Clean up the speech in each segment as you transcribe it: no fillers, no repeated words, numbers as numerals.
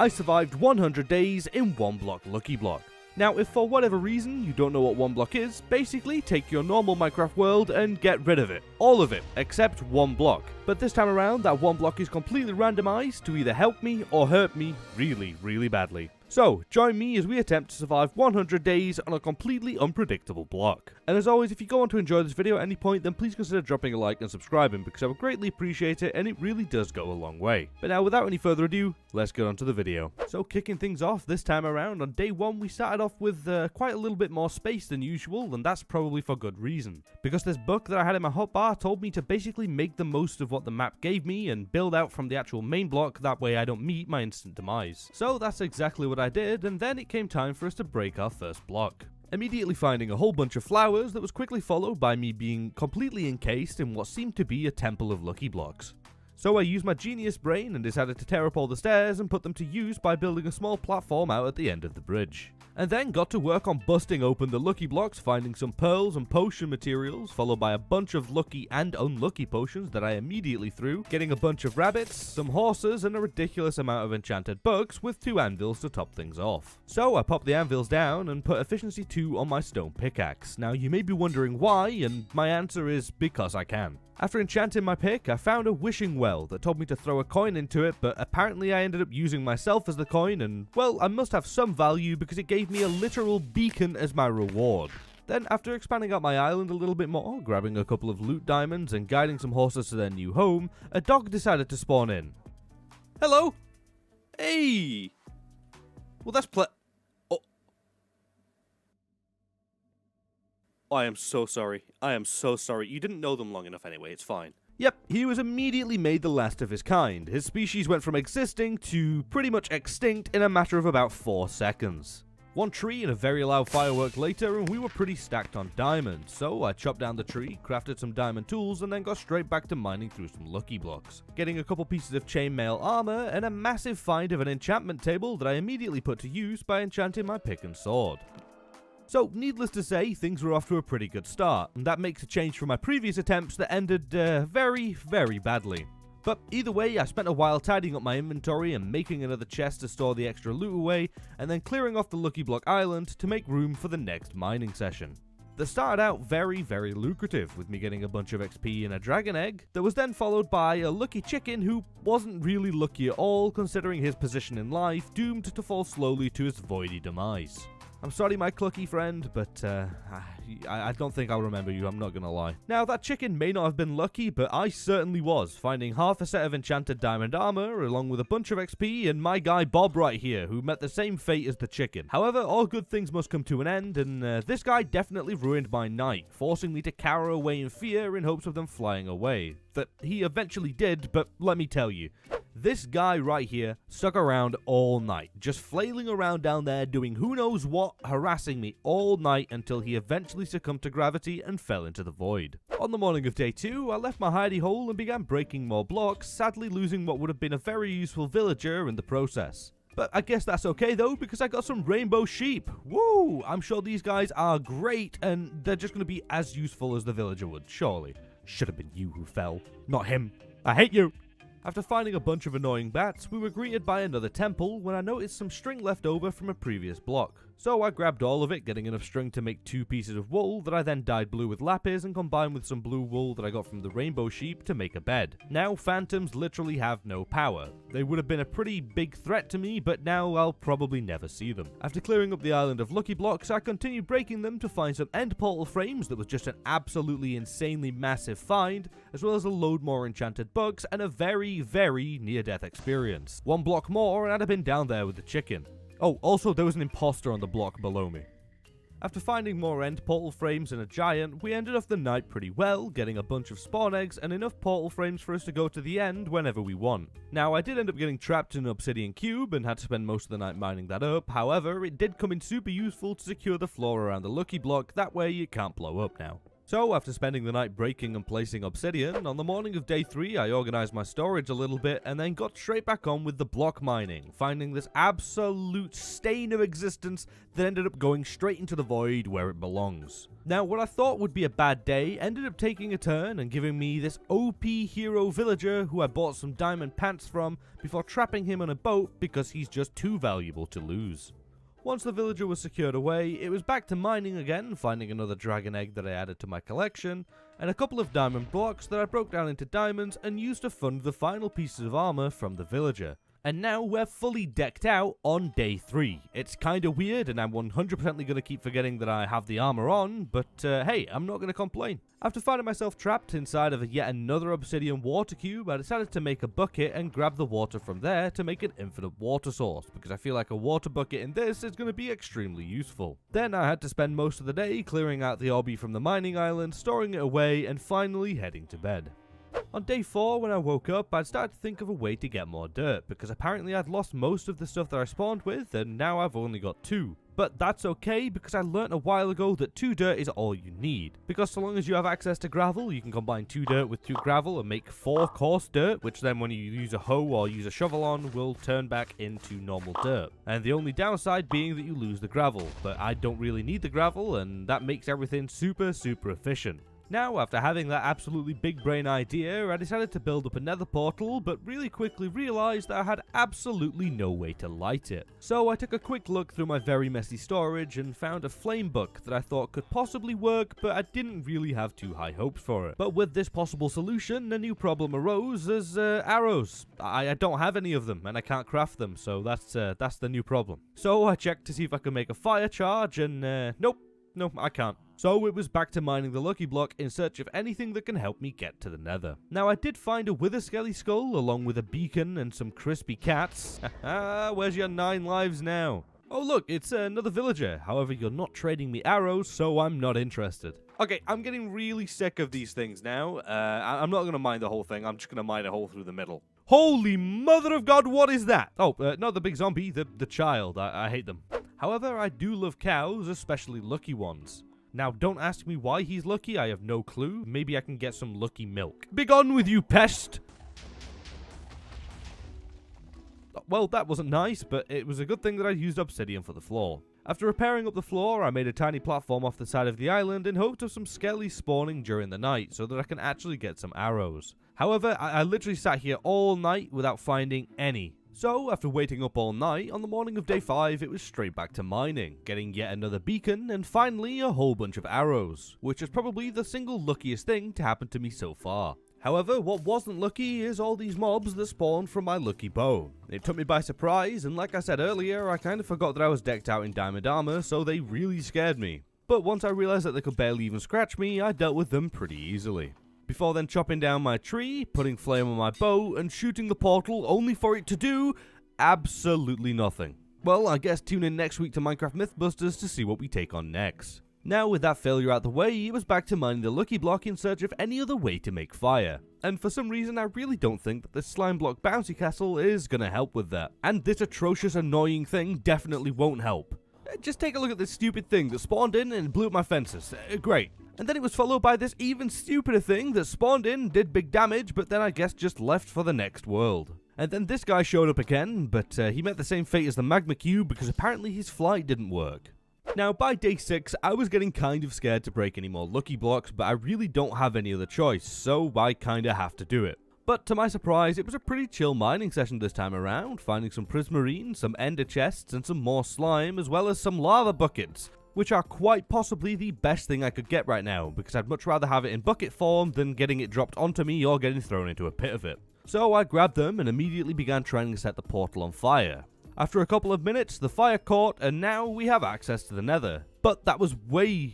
I survived 100 days in 1 block Lucky Block. Now, if for whatever reason you don't know what 1 block is, basically take your normal Minecraft world and get rid of it. All of it, except 1 block. But this time around, that 1 block is completely randomized to either help me or hurt me really, really badly. So, join me as we attempt to survive 100 days on a completely unpredictable block. And as always, if you go on to enjoy this video at any point, then please consider dropping a like and subscribing, because I would greatly appreciate it and it really does go a long way. But now, without any further ado, let's get on to the video. So, kicking things off this time around, on day 1 we started off with quite a little bit more space than usual, and that's probably for good reason. Because this book that I had in my hotbar told me to basically make the most of what the map gave me and build out from the actual main block, that way I don't meet my instant demise. So that's exactly what I did, and then it came time for us to break our first block. Immediately finding a whole bunch of flowers that was quickly followed by me being completely encased in what seemed to be a temple of lucky blocks. So I used my genius brain and decided to tear up all the stairs and put them to use by building a small platform out at the end of the bridge. And then got to work on busting open the lucky blocks, finding some pearls and potion materials, followed by a bunch of lucky and unlucky potions that I immediately threw, getting a bunch of rabbits, some horses, and a ridiculous amount of enchanted books with 2 anvils to top things off. So I popped the anvils down and put efficiency 2 on my stone pickaxe. Now you may be wondering why, and my answer is because I can. After enchanting my pick, I found a wishing well that told me to throw a coin into it, but apparently I ended up using myself as the coin, and well, I must have some value because it gave me a literal beacon as my reward. Then, after expanding out my island a little bit more, grabbing a couple of loot diamonds and guiding some horses to their new home, a dog decided to spawn in. Hello? Hey! Well, that's I am so sorry. I am so sorry. You didn't know them long enough anyway, it's fine. Yep, he was immediately made the last of his kind. His species went from existing to pretty much extinct in a matter of about 4 seconds. 1 tree and a very loud firework later, and we were pretty stacked on diamonds, so I chopped down the tree, crafted some diamond tools, and then got straight back to mining through some lucky blocks. Getting a couple pieces of chainmail armor, and a massive find of an enchantment table that I immediately put to use by enchanting my pick and sword. So, needless to say, things were off to a pretty good start, and that makes a change from my previous attempts that ended very, very badly. But either way, I spent a while tidying up my inventory and making another chest to store the extra loot away, and then clearing off the Lucky Block Island to make room for the next mining session. That started out very, very lucrative, with me getting a bunch of XP and a dragon egg, that was then followed by a lucky chicken who wasn't really lucky at all, considering his position in life, doomed to fall slowly to his voidy demise. I'm sorry, my clucky friend, but I don't think I'll remember you, I'm not gonna lie. Now, that chicken may not have been lucky, but I certainly was, finding half a set of enchanted diamond armor, along with a bunch of XP, and my guy Bob right here, who met the same fate as the chicken. However, all good things must come to an end, and this guy definitely ruined my night, forcing me to cower away in fear in hopes of them flying away. That he eventually did, but let me tell you, this guy right here stuck around all night, just flailing around down there doing who knows what, harassing me all night until he eventually succumbed to gravity and fell into the void. On the morning of day 2, I left my hidey hole and began breaking more blocks, sadly losing what would have been a very useful villager in the process. But I guess that's okay though, because I got some rainbow sheep. Woo! I'm sure these guys are great, and they're just going to be as useful as the villager would, surely. Should have been you who fell, not him. I hate you! After finding a bunch of annoying bats, we were greeted by another temple when I noticed some string left over from a previous block. So I grabbed all of it, getting enough string to make 2 pieces of wool that I then dyed blue with lapis and combined with some blue wool that I got from the rainbow sheep to make a bed. Now phantoms literally have no power. They would have been a pretty big threat to me, but now I'll probably never see them. After clearing up the island of lucky blocks, I continued breaking them to find some end portal frames that was just an absolutely insanely massive find, as well as a load more enchanted books and a very, very near-death experience. 1 block more and I'd have been down there with the chicken. Oh, also there was an imposter on the block below me. After finding more end portal frames and a giant, we ended off the night pretty well, getting a bunch of spawn eggs and enough portal frames for us to go to the end whenever we want. Now, I did end up getting trapped in an obsidian cube and had to spend most of the night mining that up, however, it did come in super useful to secure the floor around the lucky block, that way it can't blow up now. So, after spending the night breaking and placing obsidian, on the morning of day 3 I organised my storage a little bit and then got straight back on with the block mining, finding this absolute stain of existence that ended up going straight into the void where it belongs. Now, what I thought would be a bad day ended up taking a turn and giving me this OP hero villager who I bought some diamond pants from before trapping him on a boat because he's just too valuable to lose. Once the villager was secured away, it was back to mining again, finding another dragon egg that I added to my collection, and a couple of diamond blocks that I broke down into diamonds and used to fund the final pieces of armor from the villager. And now we're fully decked out on day 3. It's kinda weird and I'm 100% gonna keep forgetting that I have the armor on, but hey, I'm not gonna complain. After finding myself trapped inside of yet another obsidian water cube, I decided to make a bucket and grab the water from there to make an infinite water source, because I feel like a water bucket in this is gonna be extremely useful. Then I had to spend most of the day clearing out the obby from the mining island, storing it away, and finally heading to bed. On day 4, when I woke up, I'd started to think of a way to get more dirt, because apparently I'd lost most of the stuff that I spawned with, and now I've only got 2. But that's okay, because I learnt a while ago that 2 dirt is all you need. Because so long as you have access to gravel, you can combine 2 dirt with 2 gravel and make 4 coarse dirt, which then when you use a hoe or use a shovel on, will turn back into normal dirt. And the only downside being that you lose the gravel, but I don't really need the gravel, and that makes everything super efficient. Now, after having that absolutely big brain idea, I decided to build up a nether portal, but really quickly realised that I had absolutely no way to light it. So I took a quick look through my very messy storage and found a flame book that I thought could possibly work, but I didn't really have too high hopes for it. But with this possible solution, a new problem arose as arrows. I don't have any of them, and I can't craft them, so that's the new problem. So I checked to see if I could make a fire charge, and nope, I can't. So it was back to mining the lucky block in search of anything that can help me get to the nether. Now I did find a wither skelly skull along with a beacon and some crispy cats. Haha, where's your 9 lives now? Oh look, it's another villager. However, you're not trading me arrows, so I'm not interested. Okay, I'm getting really sick of these things now. I'm not going to mine the whole thing. I'm just going to mine a hole through the middle. Holy mother of God, what is that? Oh, not the big zombie, the child. I hate them. However, I do love cows, especially lucky ones. Now, don't ask me why he's lucky, I have no clue. Maybe I can get some lucky milk. Begone with you, pest! Well, that wasn't nice, but it was a good thing that I used obsidian for the floor. After repairing up the floor, I made a tiny platform off the side of the island in hopes of some skellies spawning during the night so that I can actually get some arrows. However, I literally sat here all night without finding any. So, after waiting up all night, on the morning of day 5, it was straight back to mining, getting yet another beacon, and finally a whole bunch of arrows, which is probably the single luckiest thing to happen to me so far. However, what wasn't lucky is all these mobs that spawned from my lucky bow. It took me by surprise, and like I said earlier, I kind of forgot that I was decked out in diamond armor, so they really scared me. But once I realized that they could barely even scratch me, I dealt with them pretty easily. Before then chopping down my tree, putting flame on my bow, and shooting the portal only for it to do absolutely nothing. Well, I guess tune in next week to Minecraft Mythbusters to see what we take on next. Now with that failure out the way, it was back to mining the lucky block in search of any other way to make fire. And for some reason I really don't think that this slime block bouncy castle is gonna help with that. And this atrocious annoying thing definitely won't help. Just take a look at this stupid thing that spawned in and blew up my fences. Great. And then it was followed by this even stupider thing that spawned in, did big damage, but then I guess just left for the next world. And then this guy showed up again, but he met the same fate as the magma cube because apparently his flight didn't work. Now, by day 6, I was getting kind of scared to break any more lucky blocks, but I really don't have any other choice, so I kinda have to do it. But to my surprise, it was a pretty chill mining session this time around, finding some prismarine, some ender chests, and some more slime, as well as some lava buckets, which are quite possibly the best thing I could get right now, because I'd much rather have it in bucket form than getting it dropped onto me or getting thrown into a pit of it. So I grabbed them and immediately began trying to set the portal on fire. After a couple of minutes, the fire caught, and now we have access to the nether. But that was way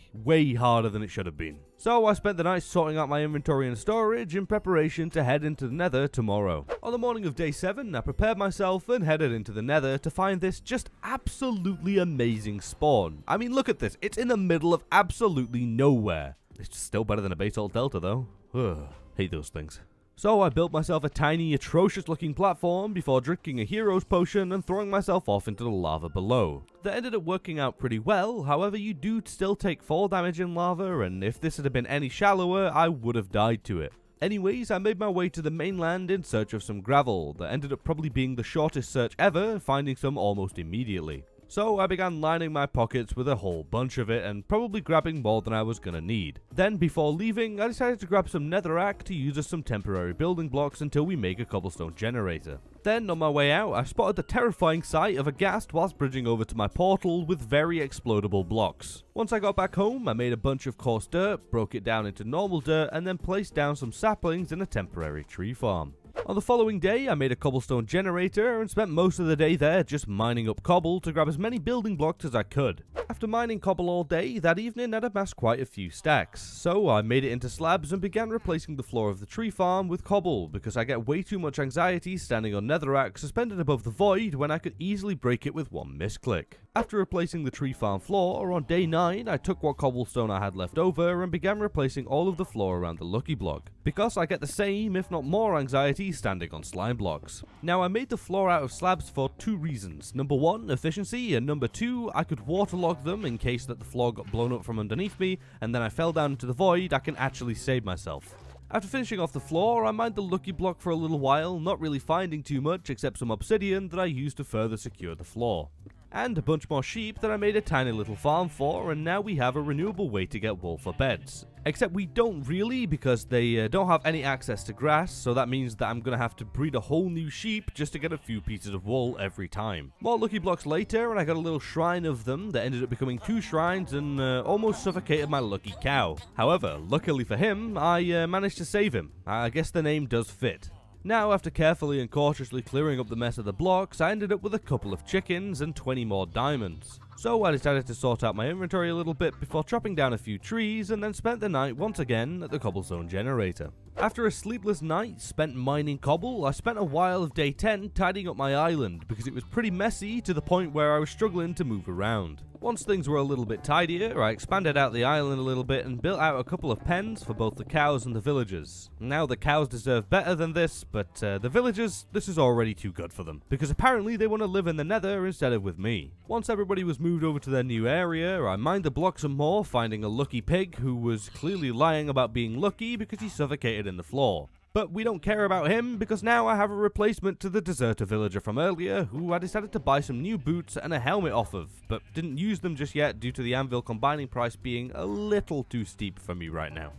harder than it should have been. So I spent the night sorting out my inventory and storage in preparation to head into the nether tomorrow. On the morning of day 7, I prepared myself and headed into the nether to find this just absolutely amazing spawn. I mean, look at this. It's in the middle of absolutely nowhere. It's still better than a basalt delta, though. Ugh, hate those things. So I built myself a tiny, atrocious looking platform before drinking a hero's potion and throwing myself off into the lava below. That ended up working out pretty well, however you do still take fall damage in lava, and if this had been any shallower, I would have died to it. Anyways, I made my way to the mainland in search of some gravel. That ended up probably being the shortest search ever, finding some almost immediately. So I began lining my pockets with a whole bunch of it and probably grabbing more than I was gonna need. Then before leaving, I decided to grab some netherrack to use as some temporary building blocks until we make a cobblestone generator. Then on my way out, I spotted the terrifying sight of a ghast whilst bridging over to my portal with very explodable blocks. Once I got back home, I made a bunch of coarse dirt, broke it down into normal dirt, and then placed down some saplings in a temporary tree farm. On the following day, I made a cobblestone generator and spent most of the day there just mining up cobble to grab as many building blocks as I could. After mining cobble all day, that evening I'd amassed quite a few stacks, so I made it into slabs and began replacing the floor of the tree farm with cobble because I get way too much anxiety standing on netherrack suspended above the void when I could easily break it with one misclick. After replacing the tree farm floor, on day 9, I took what cobblestone I had left over and began replacing all of the floor around the lucky block, because I get the same, if not more, anxiety standing on slime blocks. Now I made the floor out of slabs for 2 reasons. Number 1, efficiency, and number 2, I could waterlog them in case that the floor got blown up from underneath me and then I fell down into the void. I can actually save myself. After finishing off the floor, I mined the lucky block for a little while, not really finding too much except some obsidian that I used to further secure the floor. And a bunch more sheep that I made a tiny little farm for, and now we have a renewable way to get wool for beds. Except we don't really, because they don't have any access to grass, so that means that I'm going to have to breed a whole new sheep just to get a few pieces of wool every time. More lucky blocks later, and I got a little shrine of them that ended up becoming 2 shrines and almost suffocated my lucky cow. However, luckily for him, I managed to save him. I guess the name does fit. Now, after carefully and cautiously clearing up the mess of the blocks, I ended up with a couple of chickens and 20 more diamonds. So I decided to sort out my inventory a little bit before chopping down a few trees and then spent the night once again at the cobblestone generator. After a sleepless night spent mining cobble, I spent a while of day 10 tidying up my island because it was pretty messy to the point where I was struggling to move around. Once things were a little bit tidier, I expanded out the island a little bit and built out a couple of pens for both the cows and the villagers. Now the cows deserve better than this, but the villagers, this is already too good for them, because apparently they want to live in the nether instead of with me. Once everybody was moved over to their new area, I mined the blocks some more, finding a lucky pig who was clearly lying about being lucky because he suffocated in the floor. But we don't care about him because now I have a replacement to the deserter villager from earlier who I decided to buy some new boots and a helmet off of, but didn't use them just yet due to the anvil combining price being a little too steep for me right now.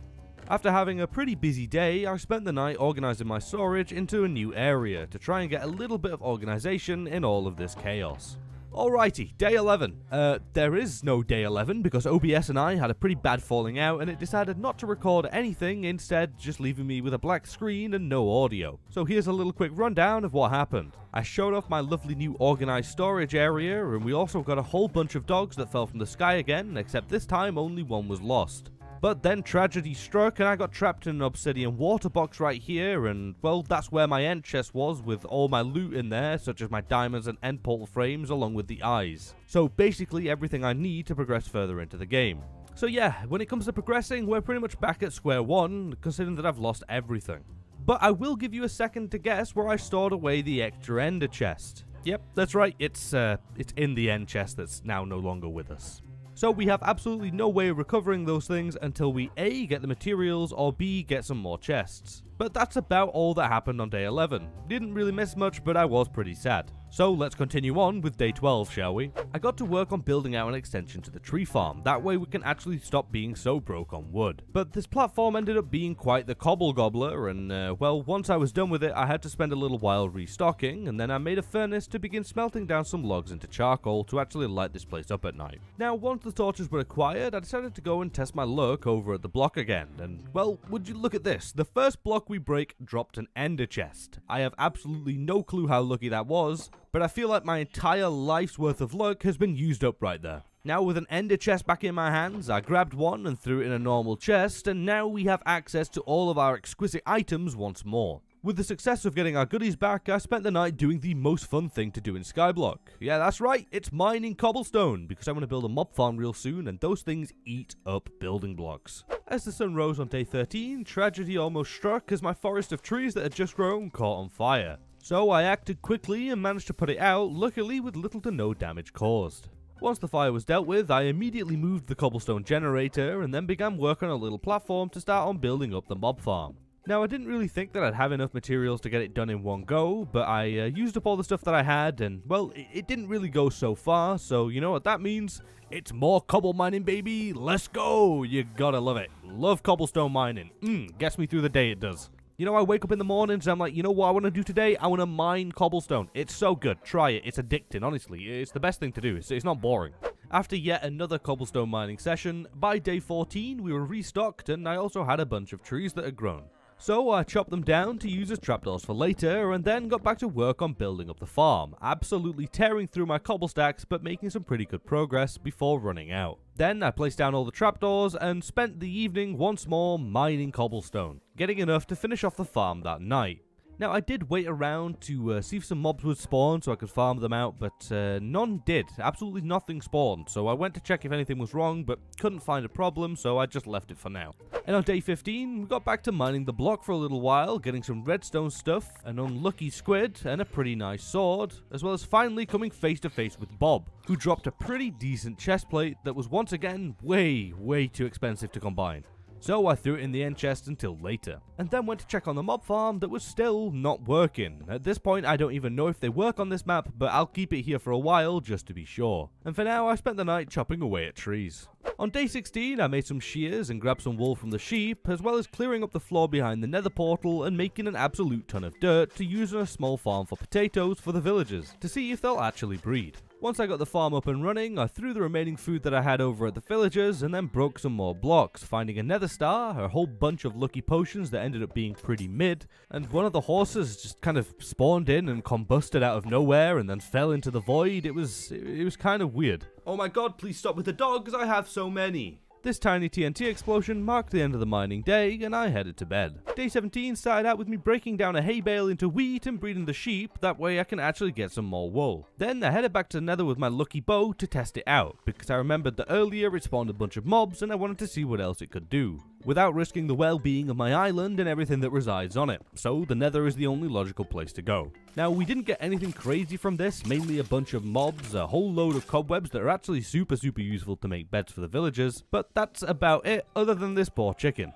After having a pretty busy day, I spent the night organizing my storage into a new area to try and get a little bit of organization in all of this chaos. Alrighty, day 11. There is no day 11 because OBS and I had a pretty bad falling out and it decided not to record anything, instead just leaving me with a black screen and no audio. So here's a little quick rundown of what happened. I showed off my lovely new organized storage area, and we also got a whole bunch of dogs that fell from the sky again, except this time only one was lost. But then tragedy struck and I got trapped in an obsidian water box right here, and well, that's where my end chest was with all my loot in there, such as my diamonds and end portal frames along with the eyes. So basically everything I need to progress further into the game. So yeah, when it comes to progressing, we're pretty much back at square one, considering that I've lost everything. But I will give you a second to guess where I stored away the extra ender chest. Yep, that's right, it's in the end chest that's now no longer with us. So we have absolutely no way of recovering those things until we A, get the materials, or B, get some more chests. But that's about all that happened on day 11. Didn't really miss much, but I was pretty sad. So let's continue on with day 12, shall we? I got to work on building out an extension to the tree farm, that way we can actually stop being so broke on wood. But this platform ended up being quite the cobble gobbler, and well, once I was done with it, I had to spend a little while restocking, and then I made a furnace to begin smelting down some logs into charcoal to actually light this place up at night. Now, once the torches were acquired, I decided to go and test my luck over at the block again, and well, would you look at this, the first block we break dropped an ender chest. I have absolutely no clue how lucky that was, but I feel like my entire life's worth of luck has been used up right there. Now with an ender chest back in my hands, I grabbed one and threw it in a normal chest, and now we have access to all of our exquisite items once more. With the success of getting our goodies back, I spent the night doing the most fun thing to do in Skyblock. Yeah, that's right, it's mining cobblestone, because I want to build a mob farm real soon, and those things eat up building blocks. As the sun rose on day 13, tragedy almost struck as my forest of trees that had just grown caught on fire. So I acted quickly and managed to put it out, luckily with little to no damage caused. Once the fire was dealt with, I immediately moved the cobblestone generator and then began work on a little platform to start on building up the mob farm. Now, I didn't really think that I'd have enough materials to get it done in one go, but I used up all the stuff that I had, and, well, it didn't really go so far, so you know what that means? It's more cobble mining, baby! Let's go! You gotta love it. Love cobblestone mining. Gets me through the day, it does. You know, I wake up in the mornings and I'm like, you know what I want to do today? I want to mine cobblestone. It's so good. Try it. It's addicting, honestly. It's the best thing to do. It's not boring. After yet another cobblestone mining session, by day 14, we were restocked and I also had a bunch of trees that had grown. So I chopped them down to use as trapdoors for later, and then got back to work on building up the farm, absolutely tearing through my cobble stacks but making some pretty good progress before running out. Then I placed down all the trapdoors and spent the evening once more mining cobblestone, getting enough to finish off the farm that night. Now, I did wait around to see if some mobs would spawn so I could farm them out, but none did. Absolutely nothing spawned, so I went to check if anything was wrong, but couldn't find a problem, so I just left it for now. And on day 15, we got back to mining the block for a little while, getting some redstone stuff, an unlucky squid, and a pretty nice sword, as well as finally coming face to face with Bob, who dropped a pretty decent chestplate that was once again way too expensive to combine. So I threw it in the end chest until later, and then went to check on the mob farm that was still not working. At this point I don't even know if they work on this map, but I'll keep it here for a while just to be sure. And for now I spent the night chopping away at trees. On day 16 I made some shears and grabbed some wool from the sheep, as well as clearing up the floor behind the nether portal and making an absolute ton of dirt to use on a small farm for potatoes for the villagers, to see if they'll actually breed. Once I got the farm up and running, I threw the remaining food that I had over at the villagers and then broke some more blocks, finding a nether star, a whole bunch of lucky potions that ended up being pretty mid, and one of the horses just kind of spawned in and combusted out of nowhere and then fell into the void. It was kind of weird. Oh my god, please stop with the dogs, I have so many! This tiny TNT explosion marked the end of the mining day, and I headed to bed. Day 17 started out with me breaking down a hay bale into wheat and breeding the sheep, that way I can actually get some more wool. Then I headed back to the nether with my lucky bow to test it out, because I remembered that earlier it spawned a bunch of mobs and I wanted to see what else it could do, without risking the well-being of my island and everything that resides on it, so the nether is the only logical place to go. Now, we didn't get anything crazy from this, mainly a bunch of mobs, a whole load of cobwebs that are actually super useful to make beds for the villagers, but that's about it, other than this poor chicken.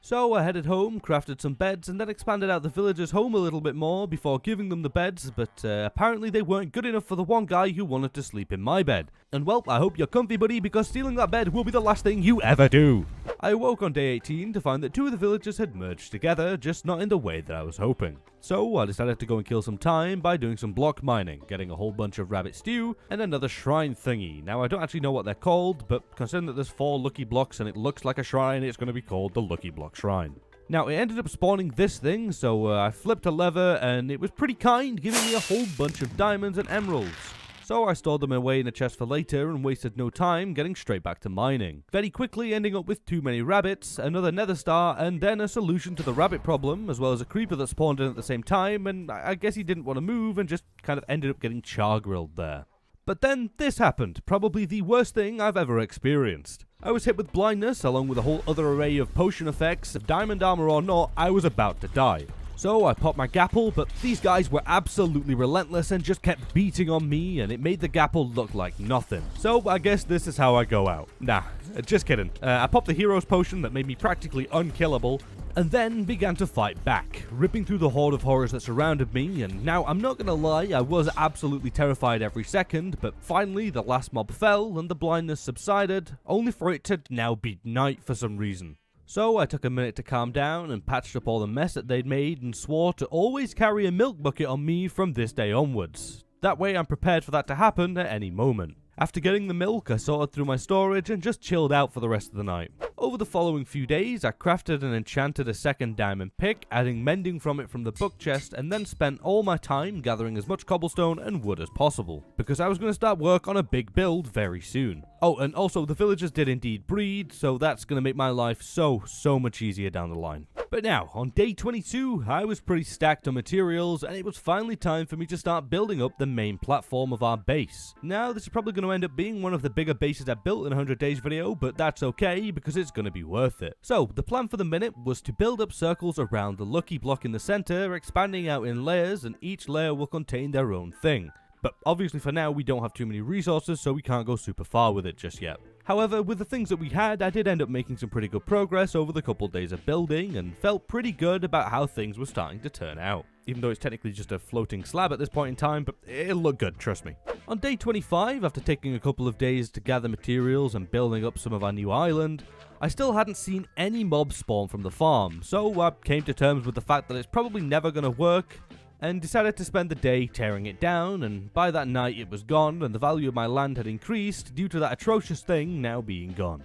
So I headed home, crafted some beds, and then expanded out the villagers' home a little bit more before giving them the beds, but apparently they weren't good enough for the one guy who wanted to sleep in my bed. And well, I hope you're comfy, buddy, because stealing that bed will be the last thing you ever do. I awoke on day 18 to find that two of the villagers had merged together, just not in the way that I was hoping. So I decided to go and kill some time by doing some block mining, getting a whole bunch of rabbit stew, and another shrine thingy. Now, I don't actually know what they're called, but considering that there's 4 lucky blocks and it looks like a shrine, it's going to be called the Lucky Block Shrine. Now, it ended up spawning this thing, so I flipped a lever, and it was pretty kind, giving me a whole bunch of diamonds and emeralds. So I stored them away in a chest for later and wasted no time getting straight back to mining. Very quickly ending up with too many rabbits, another nether star, and then a solution to the rabbit problem, as well as a creeper that spawned in at the same time, and I guess he didn't want to move and just kind of ended up getting char-grilled there. But then this happened, probably the worst thing I've ever experienced. I was hit with blindness, along with a whole other array of potion effects. Diamond armor or not, I was about to die. So I popped my gapple, but these guys were absolutely relentless and just kept beating on me, and it made the gapple look like nothing. So I guess this is how I go out. Nah, just kidding. I popped the hero's potion that made me practically unkillable, and then began to fight back, ripping through the horde of horrors that surrounded me. And now, I'm not gonna lie, I was absolutely terrified every second, but finally the last mob fell and the blindness subsided, only for it to now be night for some reason. So I took a minute to calm down and patched up all the mess that they'd made and swore to always carry a milk bucket on me from this day onwards. That way I'm prepared for that to happen at any moment. After getting the milk, I sorted through my storage and just chilled out for the rest of the night. Over the following few days, I crafted and enchanted a second diamond pick, adding mending from it from the book chest, and then spent all my time gathering as much cobblestone and wood as possible, because I was going to start work on a big build very soon. Oh, and also the villagers did indeed breed, so that's going to make my life so much easier down the line. But now, on day 22, I was pretty stacked on materials, and it was finally time for me to start building up the main platform of our base. Now, this is probably going to end up being one of the bigger bases I built in a 100 days video, but that's okay, because it's going to be worth it. So, the plan for the minute was to build up circles around the lucky block in the center, expanding out in layers, and each layer will contain their own thing. But obviously for now we don't have too many resources, so we can't go super far with it just yet. However, with the things that we had, I did end up making some pretty good progress over the couple days of building, and felt pretty good about how things were starting to turn out. Even though it's technically just a floating slab at this point in time, but it'll look good, trust me. On day 25, after taking a couple of days to gather materials and building up some of our new island, I still hadn't seen any mobs spawn from the farm, so I came to terms with the fact that it's probably never going to work, and decided to spend the day tearing it down, and by that night it was gone, and the value of my land had increased due to that atrocious thing now being gone.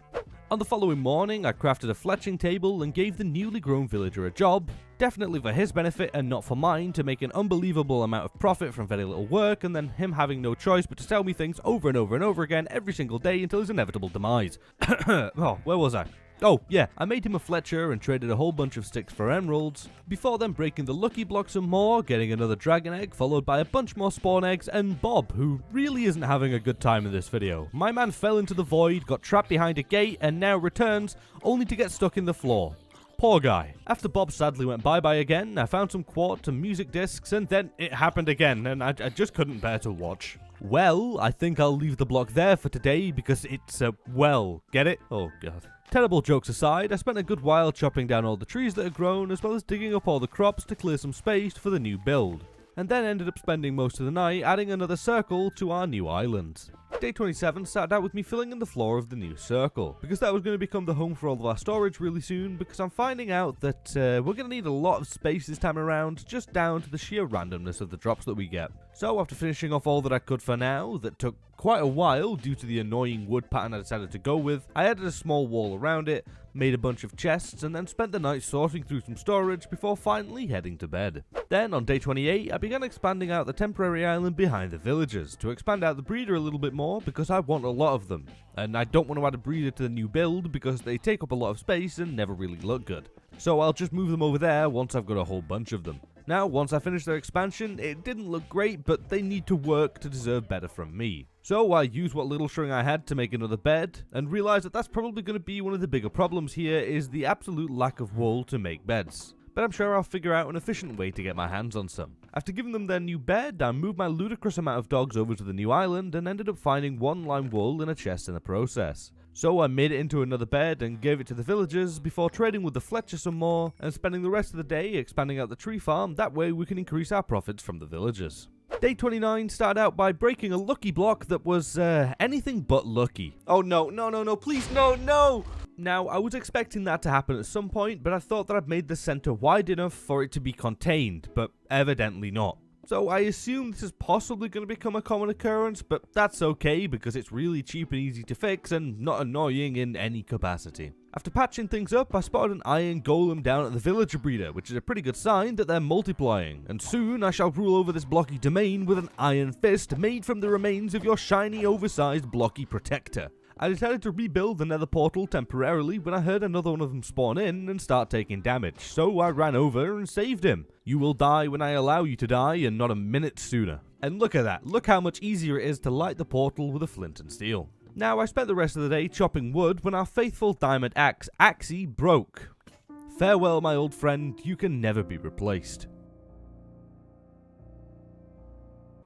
On the following morning, I crafted a fletching table and gave the newly grown villager a job, definitely for his benefit and not for mine, to make an unbelievable amount of profit from very little work, and then him having no choice but to sell me things over and over and over again every single day until his inevitable demise. Oh, where was I? Oh, yeah, I made him a Fletcher and traded a whole bunch of sticks for emeralds, before then breaking the lucky block some more, getting another dragon egg, followed by a bunch more spawn eggs, and Bob, who really isn't having a good time in this video. My man fell into the void, got trapped behind a gate, and now returns, only to get stuck in the floor. Poor guy. After Bob sadly went bye-bye again, I found some quartz and music discs, and then it happened again, and I just couldn't bear to watch. Well, I think I'll leave the block there for today, because it's a well. Get it? Oh, God. Terrible jokes aside, I spent a good while chopping down all the trees that had grown, as well as digging up all the crops to clear some space for the new build, and then ended up spending most of the night adding another circle to our new island. Day 27 started out with me filling in the floor of the new circle, because that was going to become the home for all of our storage really soon, because I'm finding out that we're going to need a lot of space this time around, just down to the sheer randomness of the drops that we get. So after finishing off all that I could for now, that took quite a while due to the annoying wood pattern I decided to go with, I added a small wall around it, made a bunch of chests, and then spent the night sorting through some storage before finally heading to bed. Then, on day 28, I began expanding out the temporary island behind the villagers, to expand out the breeder a little bit more, because I want a lot of them. And I don't want to add a breeder to the new build, because they take up a lot of space and never really look good. So I'll just move them over there once I've got a whole bunch of them. Now, once I finished their expansion, it didn't look great, but they need to work to deserve better from me. So I used what little string I had to make another bed, and realized that that's probably going to be one of the bigger problems here, is the absolute lack of wool to make beds. But I'm sure I'll figure out an efficient way to get my hands on some. After giving them their new bed, I moved my ludicrous amount of dogs over to the new island, and ended up finding one lime wool in a chest in the process. So I made it into another bed and gave it to the villagers before trading with the Fletcher some more and spending the rest of the day expanding out the tree farm. That way we can increase our profits from the villagers. Day 29 started out by breaking a lucky block that was anything but lucky. Oh no, please no! Now, I was expecting that to happen at some point, but I thought that I'd made the center wide enough for it to be contained, but evidently not. So I assume this is possibly going to become a common occurrence, but that's okay because it's really cheap and easy to fix and not annoying in any capacity. After patching things up, I spotted an iron golem down at the villager breeder, which is a pretty good sign that they're multiplying, and soon I shall rule over this blocky domain with an iron fist made from the remains of your shiny oversized blocky protector. I decided to rebuild the nether portal temporarily when I heard another one of them spawn in and start taking damage, so I ran over and saved him. You will die when I allow you to die and not a minute sooner. And look at that, look how much easier it is to light the portal with a flint and steel. Now I spent the rest of the day chopping wood when our faithful diamond axe, Axie, broke. Farewell my old friend, you can never be replaced.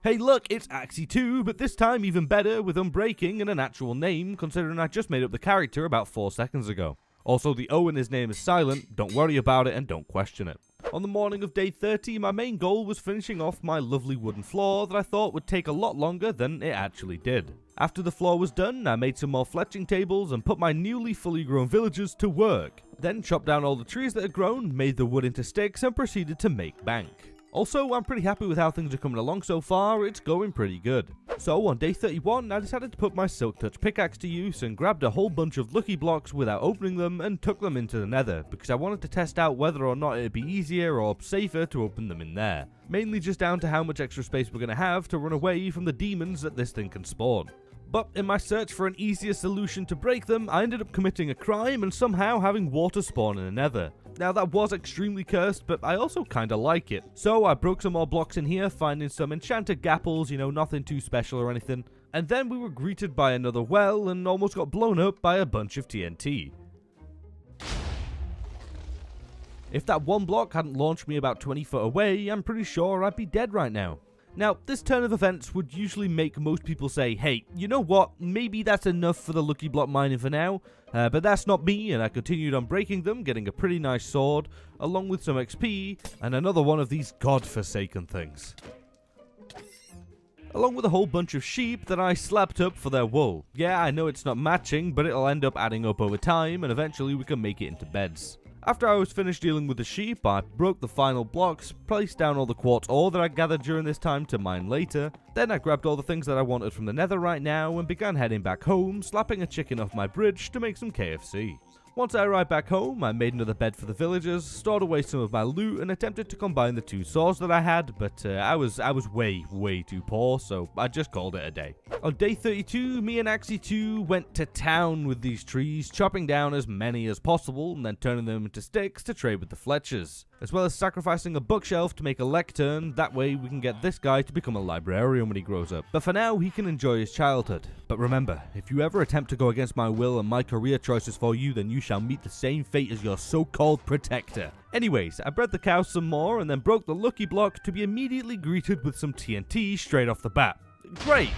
Hey look, it's Axie 2, but this time even better with unbreaking and an actual name, considering I just made up the character about 4 seconds ago. Also, the O in his name is silent, don't worry about it and don't question it. On the morning of day 30, my main goal was finishing off my lovely wooden floor that I thought would take a lot longer than it actually did. After the floor was done, I made some more fletching tables and put my newly fully grown villagers to work. Then chopped down all the trees that had grown, made the wood into sticks and proceeded to make bank. Also, I'm pretty happy with how things are coming along so far, it's going pretty good. So, on day 31, I decided to put my Silk Touch pickaxe to use and grabbed a whole bunch of lucky blocks without opening them and took them into the nether, because I wanted to test out whether or not it'd be easier or safer to open them in there. Mainly just down to how much extra space we're going to have to run away from the demons that this thing can spawn. But in my search for an easier solution to break them, I ended up committing a crime and somehow having water spawn in the nether. Now that was extremely cursed, but I also kinda like it. So I broke some more blocks in here, finding some enchanted gapples, nothing too special or anything. And then we were greeted by another well and almost got blown up by a bunch of TNT. If that one block hadn't launched me about 20 foot away, I'm pretty sure I'd be dead right now. Now, this turn of events would usually make most people say, hey, you know what, maybe that's enough for the lucky block mining for now, but that's not me, and I continued on breaking them, getting a pretty nice sword, along with some XP, and another one of these godforsaken things. Along with a whole bunch of sheep that I slapped up for their wool. Yeah, I know it's not matching, but it'll end up adding up over time, and eventually we can make it into beds. After I was finished dealing with the sheep, I broke the final blocks, placed down all the quartz ore that I gathered during this time to mine later, then I grabbed all the things that I wanted from the nether right now and began heading back home, slapping a chicken off my bridge to make some KFC. Once I arrived back home, I made another bed for the villagers, stored away some of my loot, and attempted to combine the two swords that I had, but I was way too poor, so I just called it a day. On day 32, me and Axie 2 went to town with these trees, chopping down as many as possible, and then turning them into sticks to trade with the Fletchers, as well as sacrificing a bookshelf to make a lectern. That way we can get this guy to become a librarian when he grows up. But for now, he can enjoy his childhood. But remember, if you ever attempt to go against my will and my career choices for you, then you shall meet the same fate as your so-called protector. Anyways, I bred the cows some more and then broke the lucky block to be immediately greeted with some TNT straight off the bat. Great!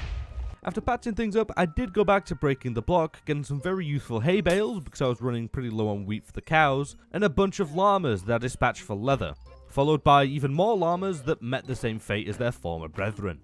After patching things up, I did go back to breaking the block, getting some very useful hay bales because I was running pretty low on wheat for the cows, and a bunch of llamas that I dispatched for leather, followed by even more llamas that met the same fate as their former brethren.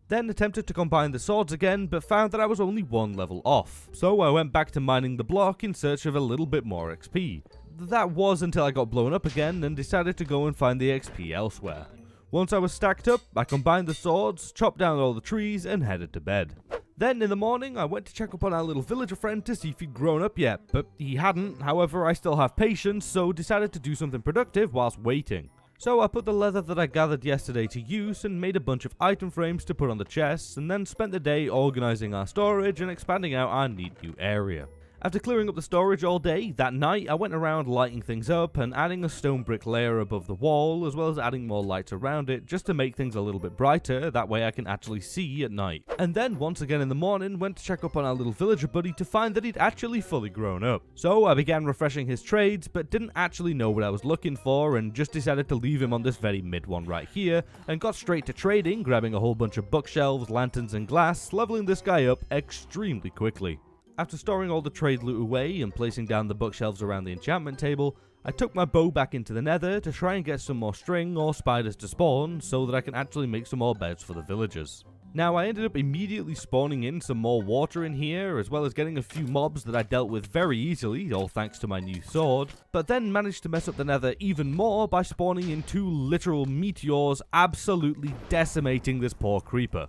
Then attempted to combine the swords again, but found that I was only one level off, so I went back to mining the block in search of a little bit more XP. That was until I got blown up again and decided to go and find the XP elsewhere. Once I was stacked up, I combined the swords, chopped down all the trees, and headed to bed. Then in the morning, I went to check up on our little villager friend to see if he'd grown up yet, but he hadn't. However, I still have patience, so decided to do something productive whilst waiting. So I put the leather that I gathered yesterday to use and made a bunch of item frames to put on the chests, and then spent the day organizing our storage and expanding out our neat new area. After clearing up the storage all day, that night I went around lighting things up and adding a stone brick layer above the wall, as well as adding more lights around it just to make things a little bit brighter, that way I can actually see at night. And then once again in the morning went to check up on our little villager buddy to find that he'd actually fully grown up. So I began refreshing his trades, but didn't actually know what I was looking for and just decided to leave him on this very mid one right here, and got straight to trading, grabbing a whole bunch of bookshelves, lanterns and glass, leveling this guy up extremely quickly. After storing all the trade loot away and placing down the bookshelves around the enchantment table, I took my bow back into the nether to try and get some more string or spiders to spawn so that I can actually make some more beds for the villagers. Now I ended up immediately spawning in some more water in here, as well as getting a few mobs that I dealt with very easily, all thanks to my new sword, but then managed to mess up the nether even more by spawning in 2 literal meteors, absolutely decimating this poor creeper.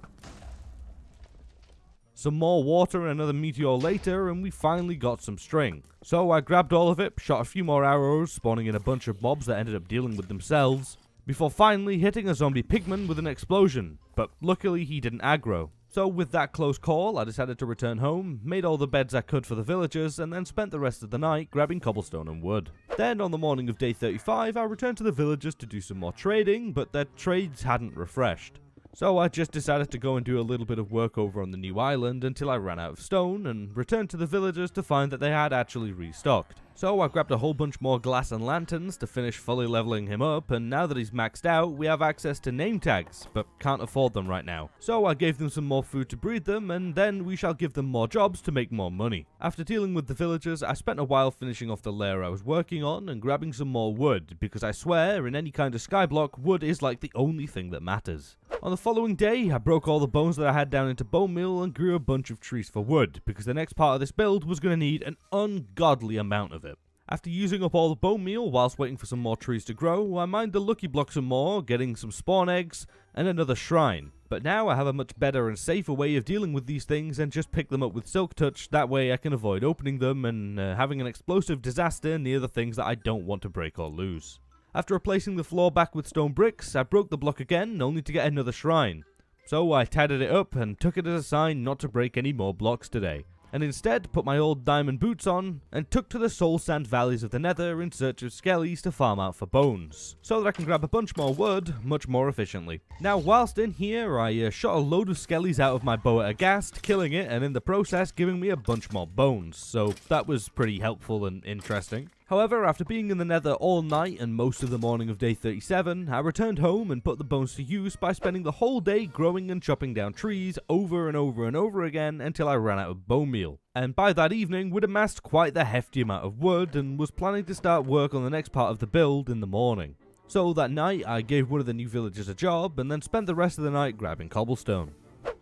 Some more water and another meteor later, and we finally got some string. So I grabbed all of it, shot a few more arrows, spawning in a bunch of mobs that ended up dealing with themselves, before finally hitting a zombie pigman with an explosion, but luckily he didn't aggro. So with that close call, I decided to return home, made all the beds I could for the villagers, and then spent the rest of the night grabbing cobblestone and wood. Then on the morning of day 35, I returned to the villagers to do some more trading, but their trades hadn't refreshed. So I just decided to go and do a little bit of work over on the new island until I ran out of stone, and returned to the villagers to find that they had actually restocked. So I grabbed a whole bunch more glass and lanterns to finish fully leveling him up, and now that he's maxed out, we have access to name tags, but can't afford them right now. So I gave them some more food to breed them, and then we shall give them more jobs to make more money. After dealing with the villagers, I spent a while finishing off the layer I was working on and grabbing some more wood, because I swear, in any kind of skyblock, wood is like the only thing that matters. On the following day, I broke all the bones that I had down into bone meal and grew a bunch of trees for wood, because the next part of this build was going to need an ungodly amount of it. After using up all the bone meal whilst waiting for some more trees to grow, I mined the lucky block some more, getting some spawn eggs and another shrine. But now I have a much better and safer way of dealing with these things and just pick them up with silk touch, that way I can avoid opening them and having an explosive disaster near the things that I don't want to break or lose. After replacing the floor back with stone bricks, I broke the block again, only to get another shrine. So I tidied it up and took it as a sign not to break any more blocks today. and instead put my old diamond boots on and took to the soul sand valleys of the nether in search of skellies to farm out for bones, so that I can grab a bunch more wood much more efficiently. Now whilst in here, I shot a load of skellies out of my bow at a ghast, killing it, and in the process giving me a bunch more bones, so that was pretty helpful and interesting. However, after being in the nether all night and most of the morning of day 37, I returned home and put the bones to use by spending the whole day growing and chopping down trees over and over and over again until I ran out of bone meal. And by that evening, we'd amassed quite the hefty amount of wood and was planning to start work on the next part of the build in the morning. So that night, I gave one of the new villagers a job and then spent the rest of the night grabbing cobblestone.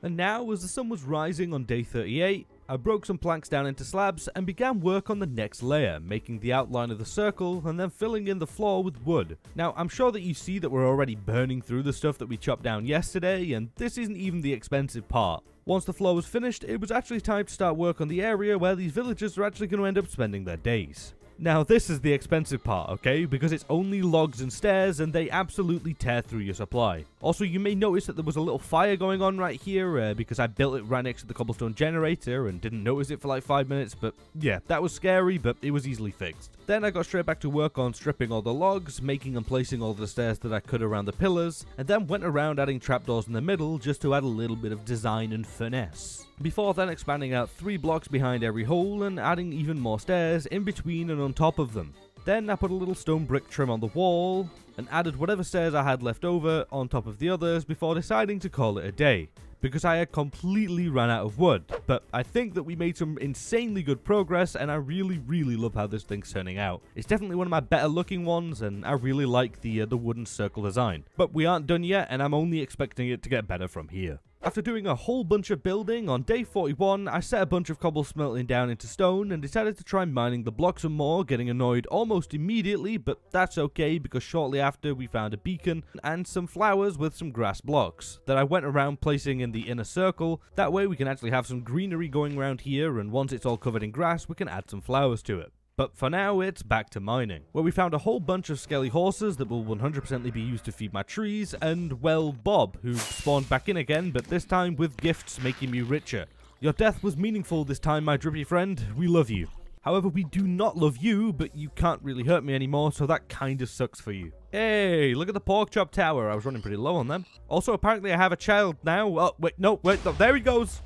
And now, as the sun was rising on day 38, I broke some planks down into slabs and began work on the next layer, making the outline of the circle and then filling in the floor with wood. Now, I'm sure that you see that we're already burning through the stuff that we chopped down yesterday, and this isn't even the expensive part. Once the floor was finished, it was actually time to start work on the area where these villagers are actually going to end up spending their days. Now this is the expensive part, okay, because it's only logs and stairs and they absolutely tear through your supply. Also, you may notice that there was a little fire going on right here because I built it right next to the cobblestone generator and didn't notice it for like 5 minutes, but yeah, that was scary, but it was easily fixed. Then I got straight back to work on stripping all the logs, making and placing all the stairs that I could around the pillars, and then went around adding trapdoors in the middle just to add a little bit of design and finesse. Before then expanding out 3 blocks behind every hole and adding even more stairs in between and on top of them. Then I put a little stone brick trim on the wall and added whatever stairs I had left over on top of the others before deciding to call it a day, because I had completely ran out of wood. But I think that we made some insanely good progress and I really love how this thing's turning out. It's definitely one of my better looking ones and I really like the wooden circle design. But we aren't done yet and I'm only expecting it to get better from here. After doing a whole bunch of building, on day 41, I set a bunch of cobble smelting down into stone and decided to try mining the blocks some more, getting annoyed almost immediately, but that's okay because shortly after we found a beacon and some flowers with some grass blocks that I went around placing in the inner circle. That way we can actually have some greenery going around here, and once it's all covered in grass we can add some flowers to it. But for now, it's back to mining, where we found a whole bunch of skelly horses that will 100% be used to feed my trees, and, well, Bob, who spawned back in again, but this time with gifts making me richer. Your death was meaningful this time, my drippy friend. We love you. However, we do not love you, but you can't really hurt me anymore, so that kinda sucks for you. Hey, look at the pork chop tower. I was running pretty low on them. Also, apparently I have a child now. Oh, wait, no, there he goes.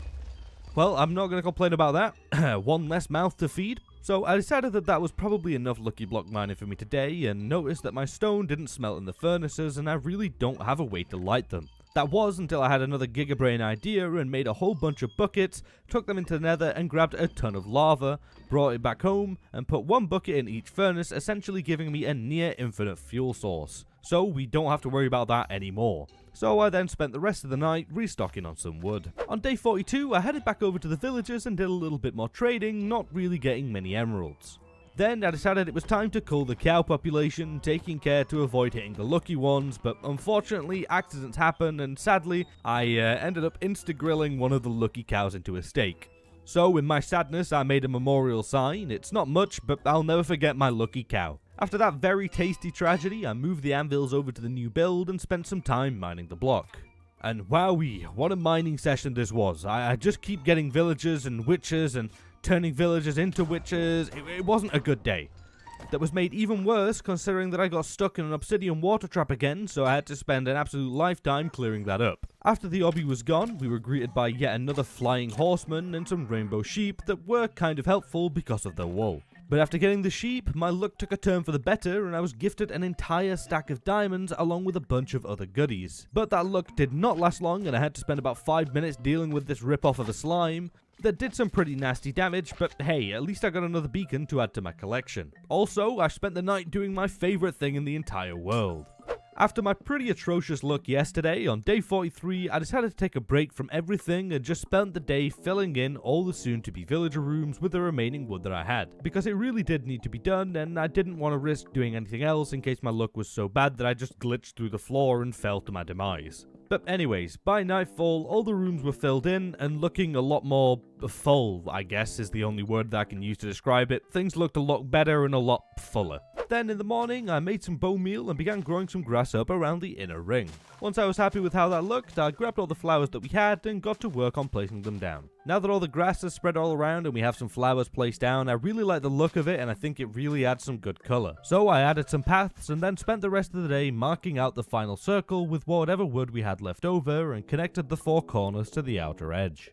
Well, I'm not going to complain about that. One less mouth to feed. So I decided that that was probably enough lucky block mining for me today, and noticed that my stone didn't smelt in the furnaces and I really don't have a way to light them. That was until I had another gigabrain idea and made a whole bunch of buckets, took them into the nether and grabbed a ton of lava, brought it back home and put 1 bucket in each furnace, essentially giving me a near infinite fuel source. So we don't have to worry about that anymore. So I then spent the rest of the night restocking on some wood. On day 42, I headed back over to the villagers and did a little bit more trading, not really getting many emeralds. Then I decided it was time to cull the cow population, taking care to avoid hitting the lucky ones, but unfortunately accidents happen and sadly I ended up insta-grilling one of the lucky cows into a steak. So in my sadness I made a memorial sign. It's not much, but I'll never forget my lucky cow. After that very tasty tragedy, I moved the anvils over to the new build and spent some time mining the block. And wowee, what a mining session this was. I just keep getting villagers and witches and turning villagers into witches. It wasn't a good day. That was made even worse considering that I got stuck in an obsidian water trap again, so I had to spend an absolute lifetime clearing that up. After the obby was gone, we were greeted by yet another flying horseman and some rainbow sheep that were kind of helpful because of their wool. But after getting the sheep, my luck took a turn for the better and I was gifted an entire stack of diamonds along with a bunch of other goodies. But that luck did not last long and I had to spend about 5 minutes dealing with this rip-off of a slime that did some pretty nasty damage, but hey, at least I got another beacon to add to my collection. Also, I spent the night doing my favourite thing in the entire world. After my pretty atrocious luck yesterday, on day 43, I decided to take a break from everything and just spent the day filling in all the soon-to-be villager rooms with the remaining wood that I had, because it really did need to be done and I didn't want to risk doing anything else in case my luck was so bad that I just glitched through the floor and fell to my demise. But anyways, by nightfall, all the rooms were filled in and looking a lot more full, I guess is the only word that I can use to describe it. Things looked a lot better and a lot fuller. Then in the morning, I made some bone meal and began growing some grass up around the inner ring. Once I was happy with how that looked, I grabbed all the flowers that we had and got to work on placing them down. Now that all the grass is spread all around and we have some flowers placed down, I really like the look of it and I think it really adds some good colour. So I added some paths and then spent the rest of the day marking out the final circle with whatever wood we had left over and connected the 4 corners to the outer edge.